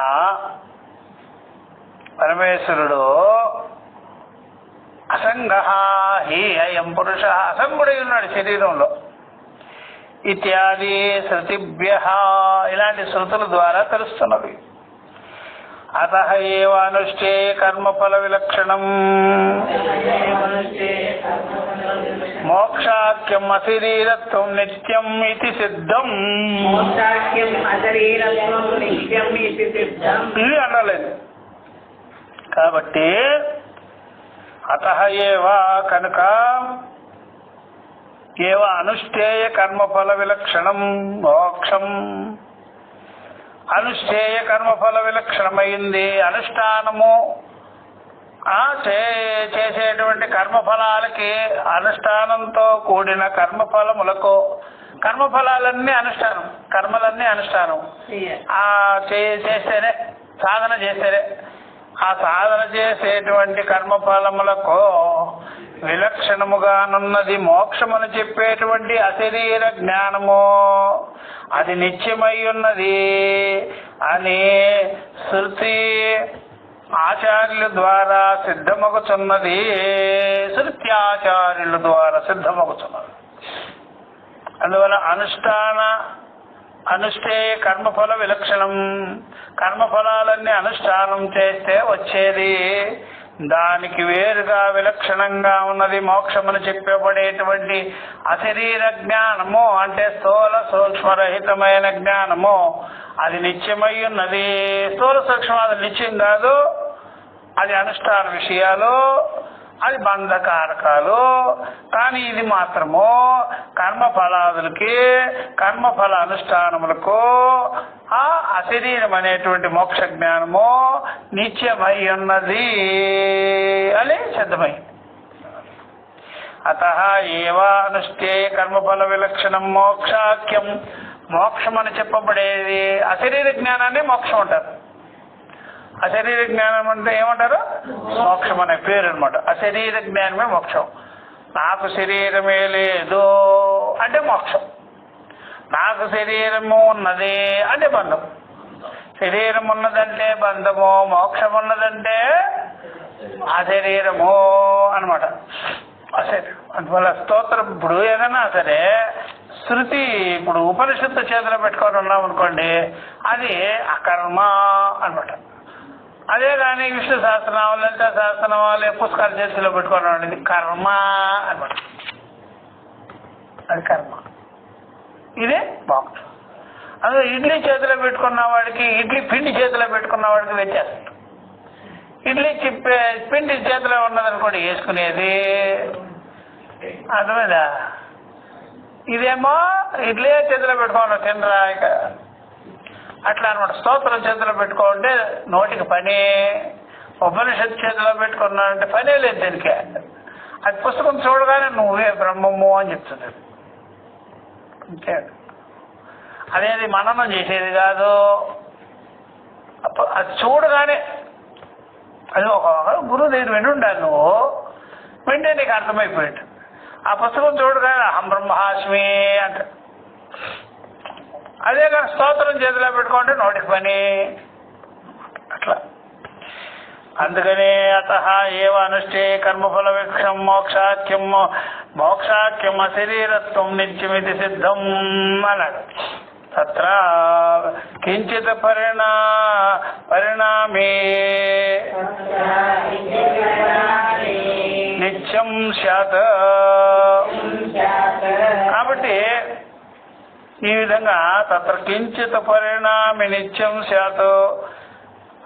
A: పరమేశ్వరుడు అసంగ హి అయం పురుష, అసంగుడై ఉన్నాడు శరీరంలో. ఇత్యాది శృతిభ్య, ఇలాంటి శృతుల ద్వారా తెలుస్తున్నది. అతః ఏవ అనుష్ఠే కర్మఫల విలక్షణం మోక్షాఖ్యం అశరీరత్వం నిత్యం ఇది సిద్ధం. ఇది అనలేదు కాబట్టి అతః ఏవ కనుక ఏవ అనుష్ఠేయ కర్మఫల విలక్షణం మోక్షం, అనుష్ఠేయ కర్మఫల విలక్షణమైంది. అనుష్ఠానము చేసేటువంటి కర్మఫలాలకి, అనుష్ఠానంతో కూడిన కర్మఫలములకు, కర్మఫలాలన్నీ అనుష్ఠానం, కర్మలన్నీ అనుష్ఠానం చేస్తేనే, సాధన చేస్తేనే, ఆ సాధన చేసేటువంటి కర్మఫలములకు విలక్షణముగానున్నది మోక్షమును చెప్పేటువంటి అశరీర జ్ఞానము, అది నిత్యమై ఉన్నది అని శృతి ఆచార్యుల ద్వారా సిద్ధమగుచున్నది. శృత్యాచార్యుల ద్వారా సిద్ధమగుచున్నది. అందువల్ల అనుష్ఠే కర్మఫల విలక్షణం, కర్మఫలాలన్నీ అనుష్ఠానం చేస్తే వచ్చేది, దానికి వేరుగా విలక్షణంగా ఉన్నది మోక్షమును చెప్పబడేటువంటి అశరీర జ్ఞానము, అంటే స్థూల సూక్ష్మరహితమైన జ్ఞానము. అది నిత్యమై ఉన్నది. స్థూల సూక్ష్మ అది నిత్యం కాదు, అది అనుష్ఠాన విషయాలు, అది బంధకారకాలు. కానీ ఇది మాత్రము కర్మఫలాదులకి, కర్మఫల అనుష్ఠానములకు ఆ అశరీరం అనేటువంటి మోక్ష జ్ఞానము నిత్యమై ఉన్నది అని సిద్ధమైంది. అతః ఏవ అనుష్ఠే కర్మఫల విలక్షణం మోక్షాఖ్యం, మోక్షం అని చెప్పబడేది అశరీర జ్ఞానాన్ని మోక్షం అంటారు. అశరీర జ్ఞానం అంటే ఏమంటారు? మోక్షం అనే పేరు అనమాట. అశరీర జ్ఞానమే మోక్షం. నాకు శరీరమే లేదు అంటే మోక్షం, నాకు శరీరము ఉన్నది అంటే బంధం. శరీరం ఉన్నదంటే బంధము, మోక్షం ఉన్నదంటే అశరీరము అనమాట. అశరీరం అందువల్ల స్తోత్రం ఇప్పుడు ఏదైనా సరే శృతి, ఇప్పుడు ఉపనిషత్తు చేతిలో పెట్టుకొని ఉన్నాం అనుకోండి, అది అకర్మ అనమాట. అదే కానీ విష్ణు సహస్రనామాలు, లలిత సహస్రనామాలు పుస్తకాలు చేతిలో పెట్టుకొని ఉండేది కర్మ అనమాట. అది కర్మ, ఇదే మోక్షం. అందులో ఇడ్లీ చేతిలో పెట్టుకున్న వాడికి, ఇడ్లీ పిండి చేతిలో పెట్టుకున్న వాడికి వ్యత్యాసం. ఇడ్లీ పిండి చేతిలో ఉన్నదనుకోండి వేసుకునేది, అర్థమైందా? ఇదేమో ఇడ్లీ చేతిలో పెట్టుకోండి తినరా ఇక అట్లా అనమాట. స్తోత్రం చేతిలో పెట్టుకోండి నోటికి పని, ఉపనిషత్తు చేతిలో పెట్టుకున్నానంటే పనే లేదు దీనికి. అది పుస్తకం చూడగానే నువ్వే బ్రహ్మము అని చెప్తుంది. అంతే, అదేది మననం చేసేది కాదు. అది చూడగానే అది ఒక గురువు దగ్గర విని ఉండాలి, నువ్వు వింటే నీకు అర్థమైపోయింది. ఆ పుస్తకం చూడగానే అహం బ్రహ్మాస్మి అంట. అదే కానీ స్తోత్రం చేతిలో పెట్టుకుంటే నోటికి పని అట్లా. అందుకని అతః ఏవ అనుష్ఠే కర్మఫల విక్షం మోక్షాఖ్యం అశరీరత్వం నిత్యమితి సిద్ధం అన్నాడు. తత్ర కించిత్ పరిణామే నిత్యం స్యాత్. కాబట్టి ఈ విధంగా తత్ర కించిత్ పరిణామి నిత్యం స్యాత్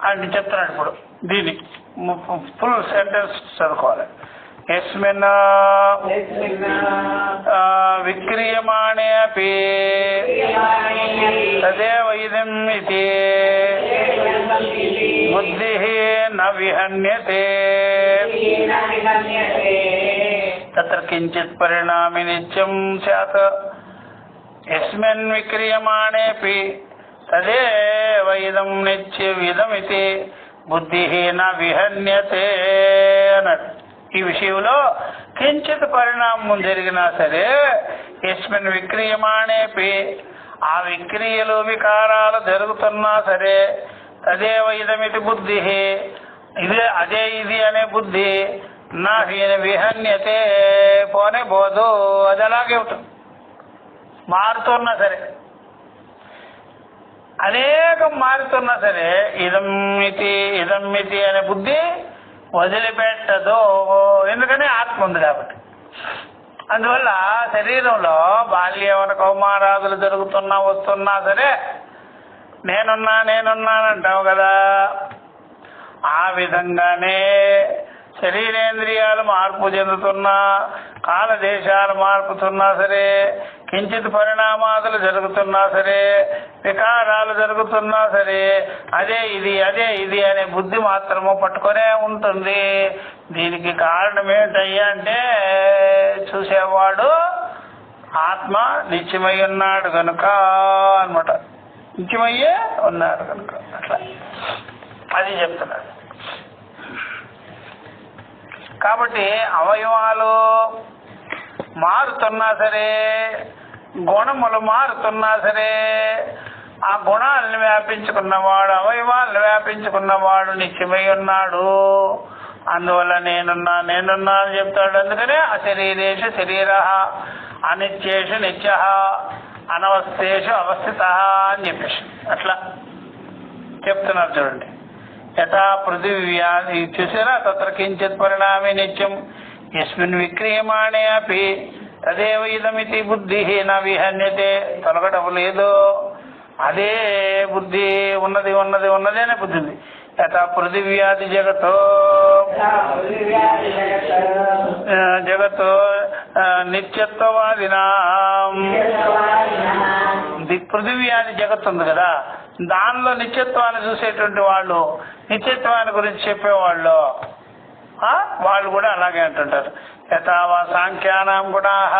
A: అని చెప్తున్నాడు. ఇప్పుడు దీనికి ఫుల్ సెంటెన్స్ చదువుకోవాలి. యస్మిన్ విక్రియమాణే అపి తదేవ ఇదం ఇతి బుద్ధి న విహన్యతే. తత్ర కించిత్ పరిణామి నిత్యం స్యాత్ యస్మిన్ విక్రియమాణేపి తదేవ ఇదం నిత్యమిదమితి బుద్ధి న విహన్యతే అన్నాడు. ఈ విషయంలో కించిత్ పరిణామం జరిగినా సరే యస్మిన్ విక్రియమాణేపి ఆ విక్రియలు వికారాలు జరుగుతున్నా సరే తదేవ ఇదమితి బుద్ధి ఇదే అదే ఇది అనే బుద్ధి నా విహన్యతే పోనే పోదు. అది అలాగే ఉంటుంది. మారుతున్నా సరే అనేకం మారుతున్నా సరే ఇదమ్మితి అనే బుద్ధి వదిలిపెట్టదు. ఎందుకని ఆత్మ ఉంది కాబట్టి. అందువల్ల శరీరంలో బాల్యవన కౌమారాదులు జరుగుతున్నా వస్తున్నా సరే నేనున్నానంటావు కదా, ఆ విధంగానే శరీరేంద్రియాలు మార్పు చెందుతున్నా కాలదేశాలు మార్పుతున్నా సరే కించిత్ పరిణామాదులు జరుగుతున్నా సరే వికారాలు జరుగుతున్నా సరే అదే ఇది అనే బుద్ధి మాత్రము పట్టుకొనే ఉంటుంది. దీనికి కారణం ఏమిటయ్యా అంటే చూసేవాడు ఆత్మ నిత్యమై ఉన్నాడు కనుక అన్నమాట. నిత్యమయ్యే ఉన్నాడు కనుక అట్లా అది చెప్తున్నాడు. కాబట్టి అవయవాలు మారుతున్నా సరే గుణములు మారుతున్నా సరే ఆ గుణాలను వ్యాపించుకున్నవాడు అవయవాలను వ్యాపించుకున్నవాడు నిత్యమై ఉన్నాడు. అందువల్ల నేనున్నా అని చెప్తాడు. అందుకనే అశరీరేషు శరీర అనిత్యేషు నిత్య అనవస్థేషు అవస్థిత అని చెప్పేసి అట్లా చెప్తున్నారు. చూడండి, యథా పృథివ్యాది చూసారా తత్ర కించిత్ పరిణామే నిత్యం యస్మిన్ విక్రియమాణే అపి తదేవ ఇదమితి బుద్ధి నా విహన్యతే. తొలగటం లేదు, అదే బుద్ధి ఉన్నది అనే బుద్ధి ఉంది. యథా పృథివ్యాది జగతో నిత్యత్వవాదినా పృథివ్యాది జగత్తు ఉంది కదా, దానిలో నిత్యత్వాన్ని చూసేటువంటి వాళ్ళు, నిత్యత్వాన్ని గురించి చెప్పేవాళ్ళు వాళ్ళు కూడా అలాగే అంటుంటారు. యథావా సాంఖ్యానాం గుణాః.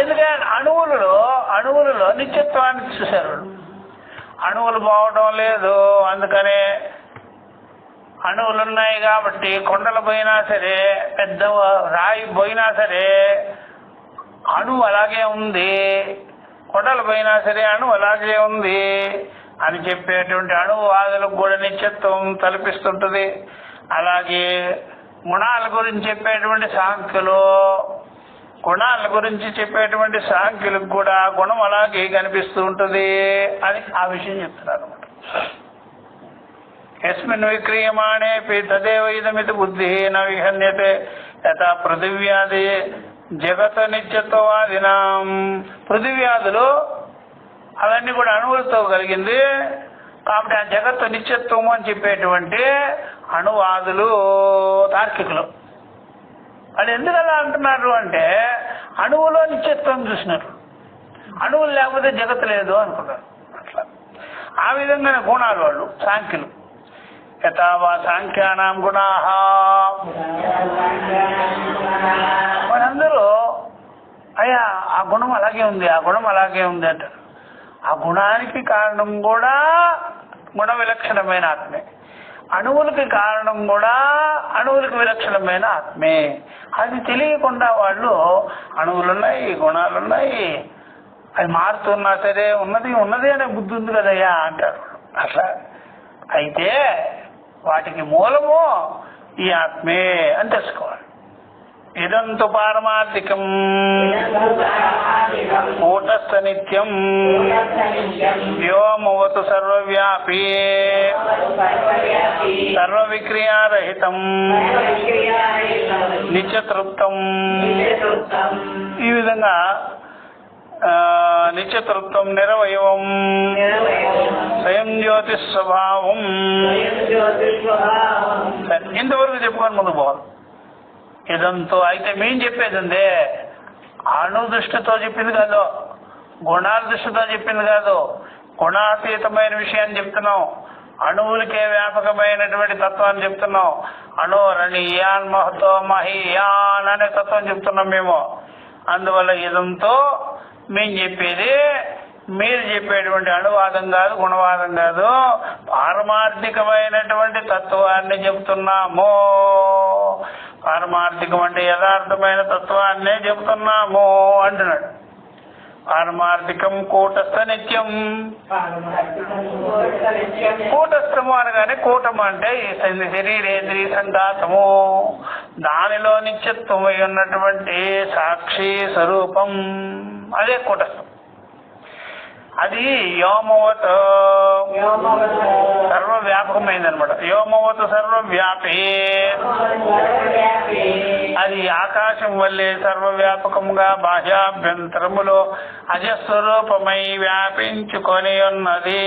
A: ఎందుకంటే అణువులలో నిత్యత్వాన్ని చూశారు. అణువులు పోవడం లేదు, అందుకనే అణువులు ఉన్నాయి కాబట్టి కొండలు పోయినా సరే పెద్ద రాయి పోయినా సరే అణువు అలాగే ఉంది, కొండలు పోయినా సరే అణువు అలాగే ఉంది అని చెప్పేటువంటి అణువాదులకు కూడా నిత్యత్వం తలపిస్తుంటుంది. అలాగే గుణాల గురించి చెప్పేటువంటి సాంఖ్యులకు కూడా గుణం అలాగే కనిపిస్తూ ఉంటుంది అని ఆ విషయం చెప్తున్నారు అన్నమాట. యస్మిన్ విక్రియమాణే తదేవ ఇదమితి బుద్ధి న విహన్యతే యథా పృథివ్యాది జగత్ నిత్యత్వవాదినాం. పృథివ్యాధులు అవన్నీ కూడా అణువులతో కలిగింది కాబట్టి ఆ జగత్తు నిత్యత్వము అని చెప్పేటువంటి అణువాదులు తార్కికులు. వాళ్ళు ఎందుకు అలా అంటున్నారు అంటే అణువులో నిత్యత్వం చూసినారు, అణువులు లేకపోతే జగత్తు లేదు అనుకున్నారు. అట్లా ఆ విధంగానే గుణాలు వాళ్ళు సాంఖ్యులు. యథావా సాంఖ్యానాం గుణాః. మనందరూ అయ్యా ఆ గుణం అలాగే ఉంది అంటారు. ఆ గుణానికి కారణం కూడా గుణ విలక్షణమైన ఆత్మే, అణువులకి కారణం కూడా అణువులకు విలక్షణమైన ఆత్మే. అది తెలియకుండా వాళ్ళు అణువులున్నాయి గుణాలున్నాయి అవి మారుతున్నా సరే ఉన్నది అనే బుద్ధి ఉంది కదయ్యా అంటారు. అట్లా అయితే వాటికి మూలము ఈ ఆత్మే అని తెలుసుకోవాలి. ఇదంతు పారమార్థికం కూటస్థ నిత్యం వ్యోమవతు సర్వవ్యాపీ సర్వవిక్రియారహితం నిత్యతృప్తం. ఈ విధంగా నిత్యతృప్తం నిరవయవం స్వయం జ్యోతి స్వభావం. ఇంతవరకు చెప్పుకొని ముందు పోవాలి. ఇదంతో అయితే మేము చెప్పేది ఉంది అణు దృష్టితో చెప్పింది కాదు, గుణాల దృష్టితో చెప్పింది కాదు, గుణాతీతమైన విషయాన్ని చెప్తున్నాం. అణువులకే వ్యాపకమైనటువంటి తత్వాన్ని చెప్తున్నాం. అణోరణీయాన్ మహతో మహీయాన్ అనే తత్వం చెప్తున్నాం మేము. అందువల్ల ఇదంతో మేము చెప్పేది మీరు చెప్పేటువంటి అణువాదం కాదు, గుణవాదం కాదు, పారమార్థికమైనటువంటి తత్వాన్ని చెబుతున్నాము. పారమార్థికం అంటే యథార్థమైన తత్వాన్నే చెబుతున్నాము అంటున్నాడు. పారమార్థికం కూటస్థ నిత్యం. కూటస్థము అనగానే కూటము అంటే ఈ శరీరేంద్రియ సంఘాతము, దానిలో నిత్యత్వమై ఉన్నటువంటి సాక్షి స్వరూపం, అదే కూటస్థం. అది వ్యోమవత్ సర్వవ్యాపకమైందనమాట. వ్యోమవత్ సర్వవ్యాపి, అది ఆకాశం వల్లే సర్వవ్యాపకంగా బాహ్యాభ్యంతరములో అజస్వరూపమై వ్యాపించుకొని ఉన్నది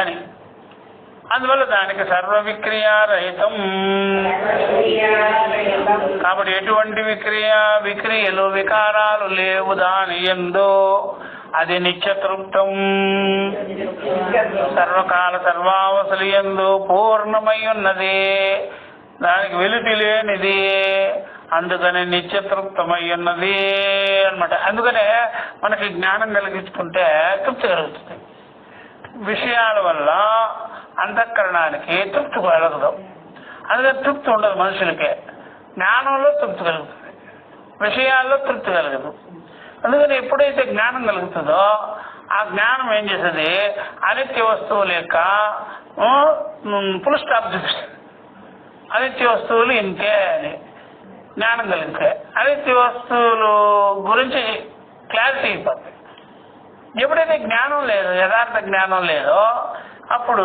A: అని. అందువల్ల దానికి సర్వ విక్రియారహితం. కాబట్టి ఎటువంటి విక్రియలు వికారాలు లేవు దాని యందు. అది నిత్యతృప్తం, సర్వకాల సర్వావసలి యందు పూర్ణమై ఉన్నది, దానికి వెలితి లేనిది, అందుకని నిత్యతృప్తమై ఉన్నది అన్నమాట. అందుకనే మనకి జ్ఞానం కలిగించుకుంటే తృప్తి కలుగుతుంది. విషయాల వల్ల అంతఃకరణానికి తృప్తి కలగదు, అందుకని తృప్తి ఉండదు మనుషులకే. జ్ఞానంలో తృప్తి కలుగుతుంది, విషయాల్లో తృప్తి కలగదు. అందుకని ఎప్పుడైతే జ్ఞానం కలుగుతుందో ఆ జ్ఞానం ఏం చేస్తుంది, అనిత్య వస్తువుల యొక్క ఫుల్ స్టాప్ చూపిస్తుంది. అనిత్య వస్తువులు ఇంతే అని జ్ఞానం కలిగితే అనిత్య వస్తువులు గురించి క్లారిటీ అయిపోతుంది. ఎప్పుడైతే జ్ఞానం లేదు, యథార్థ జ్ఞానం లేదో అప్పుడు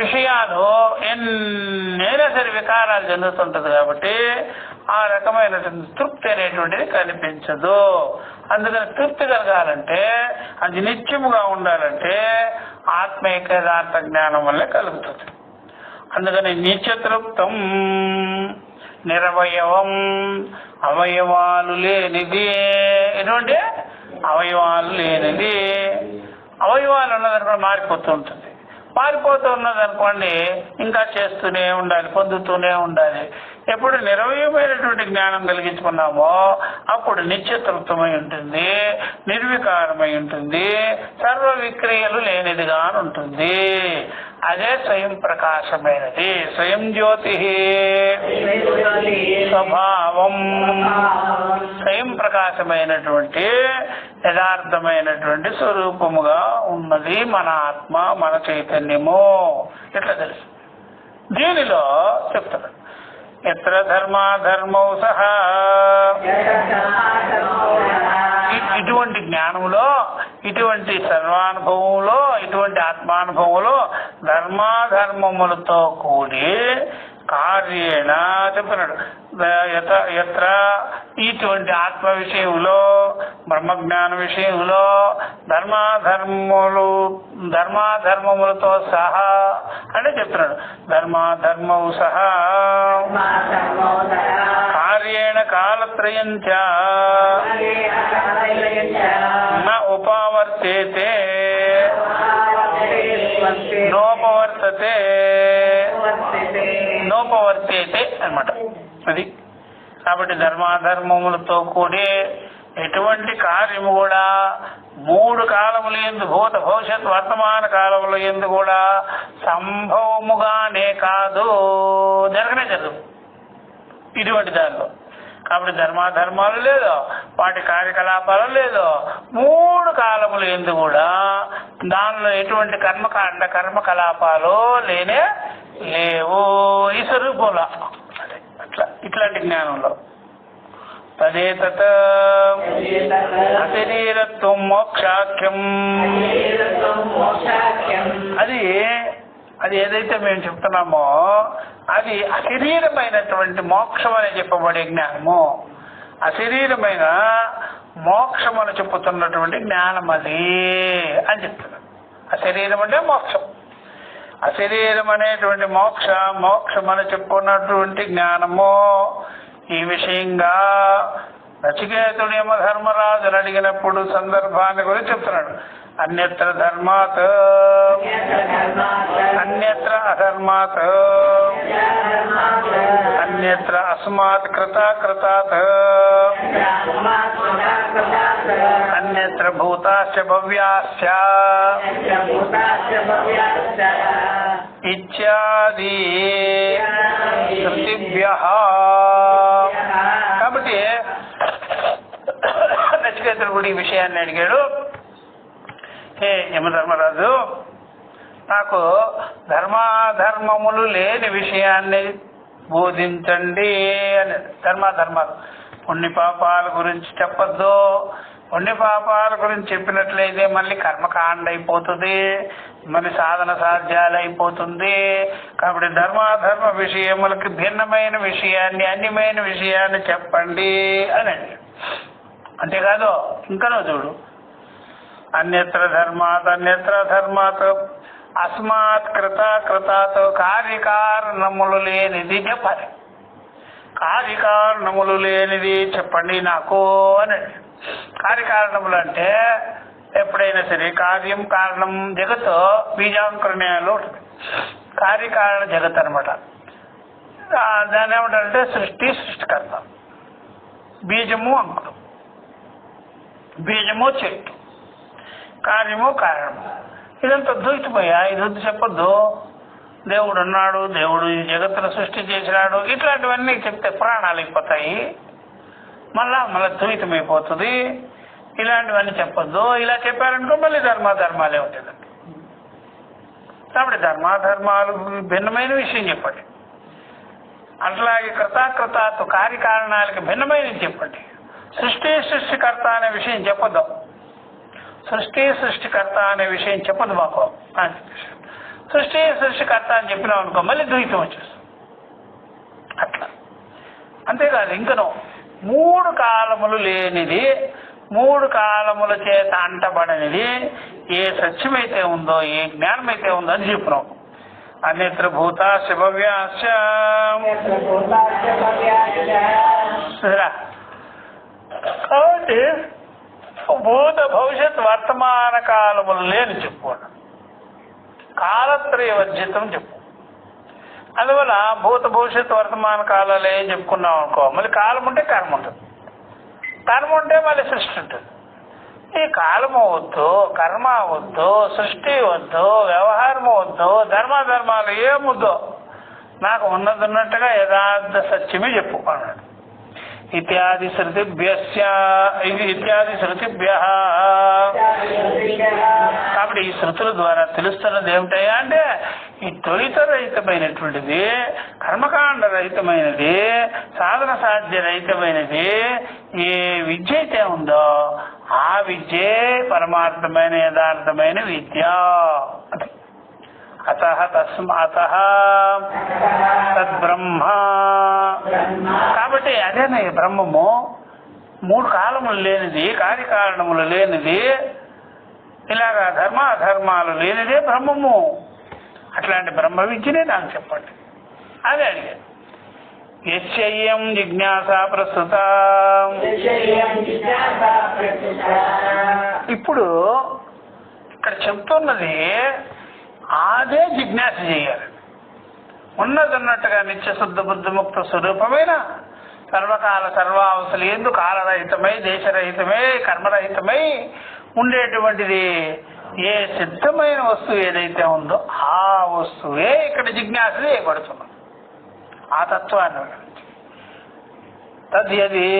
A: విషయాలు ఎన్నైనా సరే వికారాలు చెందుతుంటది. కాబట్టి ఆ రకమైనటువంటి తృప్తి అనేటువంటిది కనిపించదు. అందుకని తృప్తి కలగాలంటే, అది నిత్యముగా ఉండాలంటే ఆత్మీయ యథార్థ జ్ఞానం వల్లే కలుగుతుంది. అందుకని నిత్యతృప్తం, నిరవయవం, అవయవాలు లేనిది. ఎటువంటి అవయవాలు లేనిది. అవయవాలు ఉన్నదనుకో మారిపోతూ ఉంటుంది. మారిపోతూ ఉన్నదనుకోండి ఇంకా చేస్తూనే ఉండాలి, పొందుతూనే ఉండాలి. ఎప్పుడు నిరవయమైనటువంటి జ్ఞానం కలిగించుకున్నామో అప్పుడు నిత్యతృప్తమై ఉంటుంది, నిర్వికారమై ఉంటుంది, సర్వ విక్రియలు లేనిదిగా ఉంటుంది. అదే స్వయం ప్రకాశమైనది, స్వయం జ్యోతి స్వభావం. స్వయం ప్రకాశమైనటువంటి యథార్థమైనటువంటి స్వరూపముగా ఉన్నది మన ఆత్మ, మన చైతన్యము. ఎట్లా తెలుసు? దీనిలో చెప్తారు, ఎత్ర ధర్మాధర్మౌ సహా. ఇటువంటి జ్ఞానంలో, ఇటువంటి సర్వానుభవంలో, ఇటువంటి ఆత్మానుభవంలో ధర్మాధర్మములతో కూడి కార్యేణ చెప్తున్నాడు. ఎత్ర ఇటువంటి ఆత్మ విషయంలో, బ్రహ్మజ్ఞాన విషయంలో ధర్మాధర్మములతో సహా అంటే చెప్తున్నాడు. ధర్మాధర్మౌ సహా కార్యేణ కాలత్రయంచ న ఉపావర్తేతే నోపవర్తతే అన్నమాట. అది కాబట్టి ధర్మాధర్మములతో కూడి ఎటువంటి కార్యము కూడా 3 కాలముల యందు, భూత భవిష్యత్ వర్తమాన కాలముల యందు కూడా సంభవముగానే కాదు, జరగనే జరగదు ఇటువంటి దానిలో. కాబట్టి ధర్మాధర్మాలు లేదు, వాటి కార్యకలాపాలు లేదు. 3 కాలముల యందు కూడా దానిలో ఎటువంటి కర్మకాండ కర్మకలాపాలు లేనే లేవు ఈ స్వరూపంలో. అట్లా ఇట్లాంటి జ్ఞానంలో తదేతత్ అశరీరత్వం మోక్షాఖ్యం. అది ఏదైతే మేము చెప్తున్నామో అది అశరీరమైనటువంటి మోక్షం అని చెప్పబడే జ్ఞానము. అశరీరమైన మోక్షం అని చెప్పుతున్నటువంటి జ్ఞానం అది అని చెప్తున్నాం. అశరీరం అంటే మోక్షం. అశరీరం అనేటువంటి మోక్షం అని చెప్పుకున్నటువంటి జ్ఞానము. ఈ విషయంగా నచికేతుడు యమధర్మరాజుని అడిగినప్పుడు సందర్భాన్ని గురించి చెప్తున్నాడు. అన్యత్ర ధర్మాత్ అన్యత్ర అధర్మాత్ అన్యత్ర అస్మాత్ కృతాత్ అన్యత్ర భూతాశ్చ భవ్యాశ్చ ఇత్యాది శృతిభ్యః. కాబట్టి నచికేతుడు కూడా ఈ విషయాన్ని అడిగాడు. హే యమధర్మరాజు, నాకు ధర్మాధర్మములు లేని విషయాన్ని బోధించండి అని. ధర్మాధర్మాలు పుణ్య పాపాల గురించి చెప్పద్దు. పుణ్య పాపాల గురించి చెప్పినట్లయితే మళ్ళీ కర్మకాండ అయిపోతుంది, మళ్ళీ సాధన సాధ్యాలు అయిపోతుంది. కాబట్టి ధర్మాధర్మ విషయములకి భిన్నమైన విషయాన్ని, అన్యమైన విషయాన్ని చెప్పండి అని. అంతేకాదు ఇంకనో చూడు, అన్యత్ర ధర్మాత్ అస్మాత్ కృతాత్ కార్యకారణములు లేనిది చెప్పాలి. కార్యకారణములు లేనిది చెప్పండి నాకు అని. కార్యకారణములు అంటే ఎప్పుడైనా సరే కార్యం కారణం జగత్ బీజాంకురణ్యాలు ఉంటుంది. కార్యకారణ జగత్ అనమాట. దాని ఏమంటారంటే సృష్టికర్త. బీజము అంకురం, బీజము చెట్టు, కార్యము కారణము. ఇదంతా ద్వైతమయ్యా, ఇది వద్దు చెప్పొద్దు. దేవుడు ఉన్నాడు, దేవుడు ఈ జగత్తును సృష్టి చేసినాడు, ఇట్లాంటివన్నీ చెప్తే పురాణాలు అయిపోతాయి, మళ్ళా ద్వైతమైపోతుంది. ఇలాంటివన్నీ చెప్పొద్దు. ఇలా చెప్పారనుకో మళ్ళీ ధర్మాలే ఉంటుందండి. కాబట్టి ధర్మాలు భిన్నమైన విషయం చెప్పండి. అట్లాగే కృతాత్ కార్యకారణాలకి భిన్నమైన చెప్పండి. సృష్టికర్త అనే విషయం చెప్పొద్దు. సృష్టికర్త అనే విషయం చెప్పదు మాకు. సృష్టికర్త అని చెప్పినాం అనుకో మళ్ళీ ద్వైతం వచ్చేస్తుంది. అట్లా అంతేకాదు ఇంకనో 3 కాలములు లేనిది, 3 కాలముల చేత అంటబడనిది ఏ సత్యమైతే ఉందో, ఏ జ్ఞానమైతే ఉందో అని చెప్పినాం. అన్యత్ర భూతాశ్చ భవ్యాశ్చ. కాబట్టి భూత భవిష్యత్ వర్తమాన కాలములు లేని చెప్పుకోండి. కాలత్రయ వర్జితం చెప్పు. అందువల్ల భూత భవిష్యత్ వర్తమాన కాలాలు ఏం చెప్పుకున్నాం అనుకో మళ్ళీ కాలం ఉంటే కర్మ ఉంటుంది, కర్మ ఉంటే మళ్ళీ సృష్టి ఉంటుంది. ఈ కాలము వద్దు, కర్మ వద్దు, సృష్టి వద్దు, వ్యవహారము వద్దు, ధర్మాలు ఏముద్దో, నాకు ఉన్నట్టుగా యథార్థ సత్యమే చెప్పుకున్నాడు. ఇత్యాది శృతిభ్యః. కాబట్టి ఈ శృతుల ద్వారా తెలుస్తున్నది ఏమిటయ్యా అంటే ఈ ద్వైత రహితమైనటువంటిది, కర్మకాండ రహితమైనది, సాధన సాధ్య రహితమైనది ఏ విద్య అయితే ఉందో ఆ విద్యే పరమార్థమైన యథార్థమైన విద్య. తద్బ్రహ్మ. కాబట్టి అదేనే బ్రహ్మము 3 కాలములు లేనిది, కార్యకారణములు లేనిది, ఇలాగా ధర్మాలు లేనిదే బ్రహ్మము. అట్లాంటి బ్రహ్మ విద్యనే నాకు చెప్పండి అదే అడిగాను. యస్యం జిజ్ఞాస ప్రస్తుత. ఇప్పుడు ఇక్కడ చెప్తున్నది అదే జిజ్ఞాస చేయాలి. ఉన్నట్టుగా నిత్యశుద్ధ బుద్ధిముక్త స్వరూపమైన సర్వకాల సర్వావస్థలు ఎందు కాలరహితమై, దేశరహితమై, కర్మరహితమై ఉండేటువంటిది ఏ సిద్ధమైన వస్తువు ఏదైతే ఉందో ఆ వస్తువే ఇక్కడ జిజ్ఞాస చేయబడుతున్నది. ఆ తత్వాన్ని తద్యది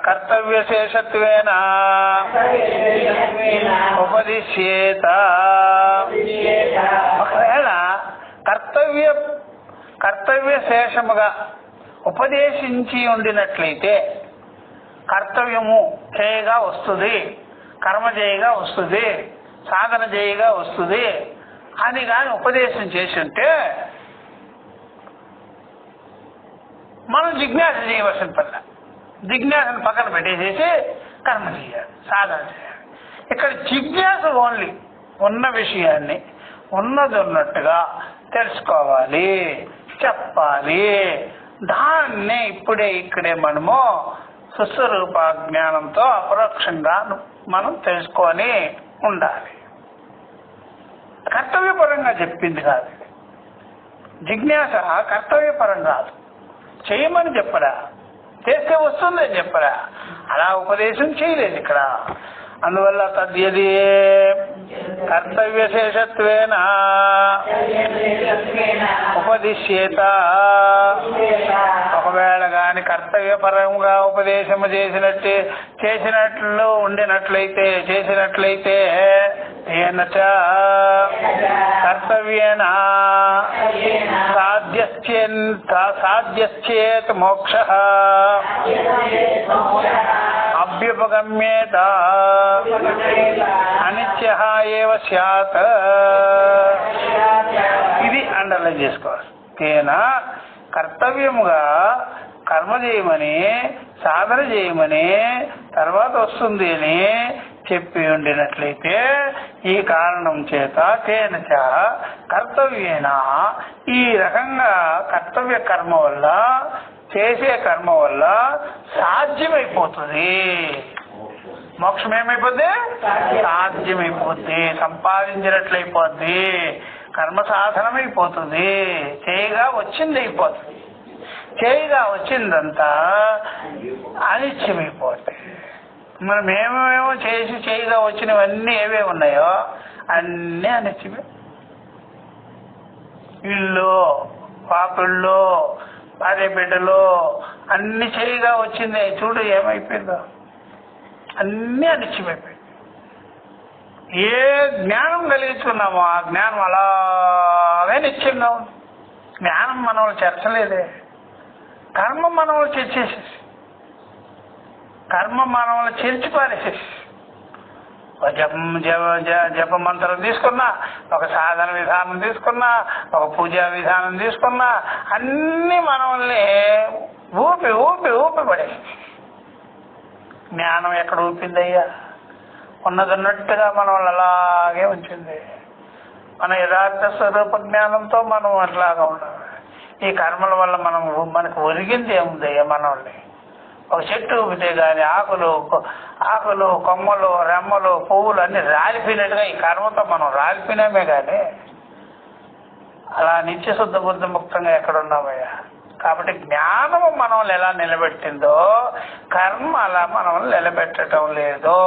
A: కర్తవ్యశేషత్వేన ఉపదిశ్యేత. ఒకవేళ కర్తవ్య శేషముగా ఉపదేశించి ఉండినట్లయితే కర్తవ్యము చేయగా వస్తుంది, కర్మ చేయగా వస్తుంది, సాధన చేయగా వస్తుంది అని కానీ ఉపదేశం చేసి ఉంటే మనం జిజ్ఞాస చేయవలసిన పని. జిజ్ఞాసను పక్కన పెట్టేసేసి కర్మ చేయాలి, సాధన చేయాలి. ఇక్కడ జిజ్ఞాస ఓన్లీ ఉన్న విషయాన్ని ఉన్నట్టుగా తెలుసుకోవాలి, చెప్పాలి. దాన్నే ఇక్కడే మనము సుస్వరూప జ్ఞానంతో అపరోక్షంగా మనం తెలుసుకొని ఉండాలి. కర్తవ్యపరంగా చెప్పింది కాదు. జిజ్ఞాస కర్తవ్యపరం కాదు, చేయమని చెప్పరా, చేస్తే వస్తుందని చెప్పరా, అలా ఉపదేశం చేయలేదు ఇక్కడ. అందువల్ల తద్యది కర్తవ్యశేషత్వేన ఉపదిశ్యేత, ఒకవేళ గాని కర్తవ్యపరంగా ఉపదేశము చేసినట్లు ఉండినట్లయితే చేసినట్లయితే తేనచ కర్తవ్యేన సాధ్యశ్చేత్ మోక్షః అభ్యుపగమ్యేత అనిత్యః ఏవ స్యాత్. ఇది అండర్లైన్ చేసుకోవాలి. తేన కర్తవ్యముగా కర్మ చేయమని, సాధన చేయమని, తర్వాత వస్తుంది అని చెప్పి ఉండినట్లయితే ఈ కారణం చేత తేనచ కర్తవ్యేన, ఈ రకంగా కర్తవ్య కర్మ వల్ల, చేసే కర్మ వల్ల సాధ్యమైపోతుంది. మోక్షం ఏమైపోద్ది? సాధ్యమైపోద్ది, సంపాదించినట్లయిపోద్ది, కర్మ సాధనమైపోతుంది, చేయగా వచ్చింది అయిపోతుంది. చేయగా వచ్చిందంతా అనిత్యమైపోతుంది. మనం ఏమేమో చేసి చేయగా వచ్చినవన్నీ ఏవే ఉన్నాయో అన్నీ అనిత్యమే. ఇల్లు, పాపిళ్ళు, భార్య బిడ్డలు అన్ని చేయగా వచ్చింది. చూడు ఏమైపోయిందో, అన్నీ అనిత్యమైపోయింది. ఏ జ్ఞానం కలిగించుకున్నామో ఆ జ్ఞానం అలాగే నిత్యంగా ఉంది. జ్ఞానం మనల్ని చేర్చలేదే, కర్మ మనల్ని చేర్చేసేసి, కర్మ మనల్ని చేర్చిపారేసేసి, జప మంత్రం తీసుకున్నా, ఒక సాధన విధానం తీసుకున్నా, ఒక పూజా విధానం తీసుకున్నా, అన్ని మనల్ని ఊపి ఊపి ఊపి పడేసి. జ్ఞానం ఎక్కడ ఊపిందయ్యా? ఉన్నదన్నట్టుగా మనం అలాగే ఉంచింది. మన యథార్థ స్వరూప జ్ఞానంతో మనం అట్లాగా ఉన్నాం. ఈ కర్మల వల్ల మనకు ఒరిగింది ఏముందయ్యా? మనల్ని ఒక చెట్టు ఊపితే గాని ఆకులు కొమ్మలు రెమ్మలు పువ్వులు అన్ని రాలిపోయినట్టుగా ఈ కర్మతో మనం రాలిపోయినామే గాని అలా నిత్యశుద్ధ బుద్ధ ముక్తంగా ఎక్కడున్నామయ్యా? కాబట్టి జ్ఞానము మనల్ని ఎలా నిలబెట్టిందో కర్మ అలా మనల్ని నిలబెట్టడం లేదు.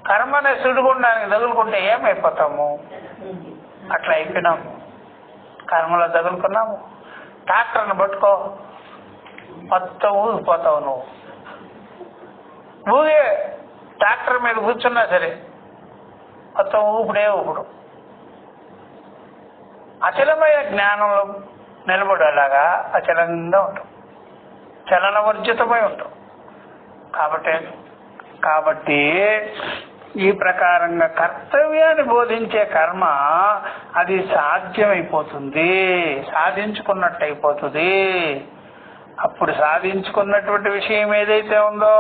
A: కర్మనే సుడిగుండానికి తగులుకుంటే ఏమైపోతాము? అట్లా అయిపోయినాము. కర్మలో తగులుకున్నాము. ట్రాక్టర్ని పట్టుకో, మొత్తం ఊగిపోతావు. నువ్వు ఊగే ట్రాక్టర్ మీద కూర్చున్నా సరే మొత్తం ఊపిడే ఊపుడు. అచలమైన జ్ఞానంలో నిలబడేలాగా అచలంగా ఉంటాం, చలనవర్జితమై ఉంటాం. కాబట్టి ఈ ప్రకారంగా కర్తవ్యాన్ని బోధించే కర్మ అది సాధ్యమైపోతుంది, సాధించుకున్నట్టు అయిపోతుంది. అప్పుడు సాధించుకున్నటువంటి విషయం ఏదైతే ఉందో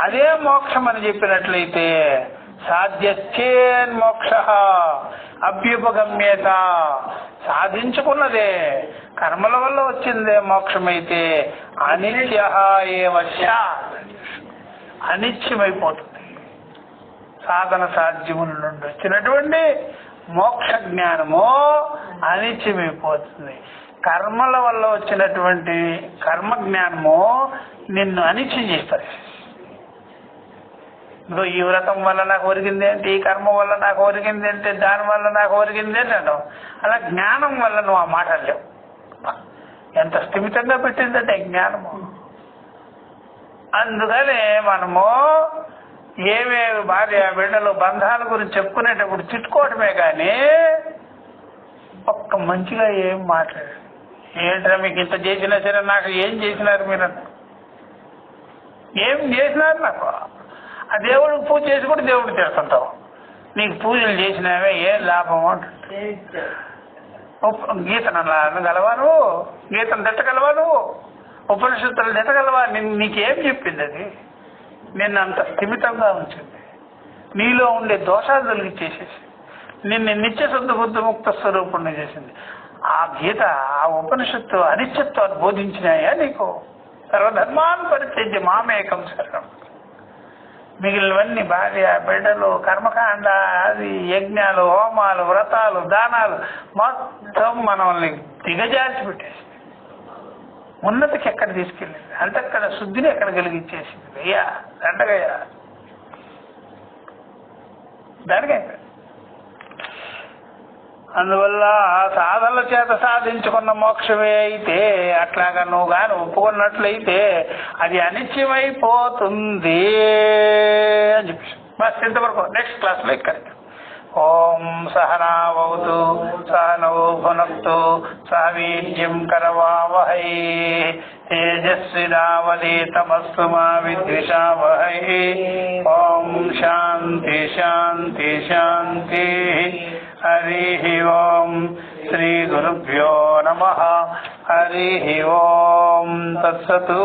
A: అదే మోక్షం అని చెప్పినట్లయితే సాధ్యచ్చేన్ మోక్ష అభ్యుపగమ్యేత, సాధించుకున్నదే కర్మల వల్ల వచ్చిందే మోక్షమైతే అనిత్య ఏవ స్యాత్, అనిత్యమైపోతుంది. సాధన సాధ్యముల నుండి వచ్చినటువంటి మోక్ష జ్ఞానము అనిత్యమైపోతుంది. కర్మల వల్ల వచ్చినటువంటి కర్మ జ్ఞానము నిన్ను అనిత్యం చేస్తారు. ఇదిగో ఈ వ్రతం వల్ల నాకు ఒరిగింది ఏంటి, ఈ కర్మ వల్ల నాకు ఒరిగింది ఏంటి, దాని వల్ల నాకు ఒరిగింది ఏంటి అంటావు. అలా జ్ఞానం వల్ల నువ్వు ఆ మాట లేవు. ఎంత స్థిమితంగా పెట్టిందంటే జ్ఞానము. అందుకని మనము ఏవేవి భార్య బిడ్డలు బంధాల గురించి చెప్పుకునేటప్పుడు తిట్టుకోవటమే కానీ ఒక్క మంచిగా ఏం మాట్లాడారు. ఏంటంటే మీకు ఇంత చేసినా సరే నాకు ఏం చేసినారు మీరు, ఏం చేసినారు నాకు? ఆ దేవుడికి పూజ చేసి కూడా దేవుడికి చేస్తుంటావు. నీకు పూజలు చేసినావే ఏం లాభం అంటుంటే గీతను అనగలవా నువ్వు? గీతను తిట్టగలవా నువ్వు? ఉపనిషత్తులు తిట్టగలవా? నీకేం చెప్పింది అది? నిన్ను అంత స్థిమితంగా ఉంచింది, నీలో ఉండే దోషాలు తొలగిచ్చేసేసి నిన్ను నిత్యశుద్ధ బుద్ధ ముక్త స్వరూపుణ్ణి చేసింది. ఆ గీత, ఆ ఉపనిషత్తు అనిత్యత్వాన్ని బోధించినాయా నీకు? సర్వధర్మాన్ని పరిత్యజ్య మామేకం శరణం. మిగిలినవన్నీ భార్య, బిడ్డలు, కర్మకాండ, అది యజ్ఞాలు, హోమాలు, వ్రతాలు, దానాలు మొత్తం మనల్ని దిగజార్చి పెట్టేసింది. ఉన్నతికి ఎక్కడ తీసుకెళ్ళింది, అంతక్కడ శుద్ధిని ఎక్కడ కలిగించేసింది. అయ్యా దండగయ్యా దానికే. అందువల్ల సాధనల చేత సాధించుకున్న మోక్షమే అయితే, అట్లాగా నువ్వు కానీ ఒప్పుకున్నట్లయితే అది అనిత్యమైపోతుంది అని చెప్పి బస్ ఇంతవరకు. నెక్స్ట్ క్లాస్లో ఇక్కడ ఓం సహనావతు సహనౌ భునక్తు సహ వీర్యం కరవావహై తేజస్వినావధీతమస్తు మా విద్విషావహై. ఓం శాంతి శాంతి శాంతి. హరి ఓం. శ్రీ గురుభ్యో నమః. హరి ఓం. తత్సతు.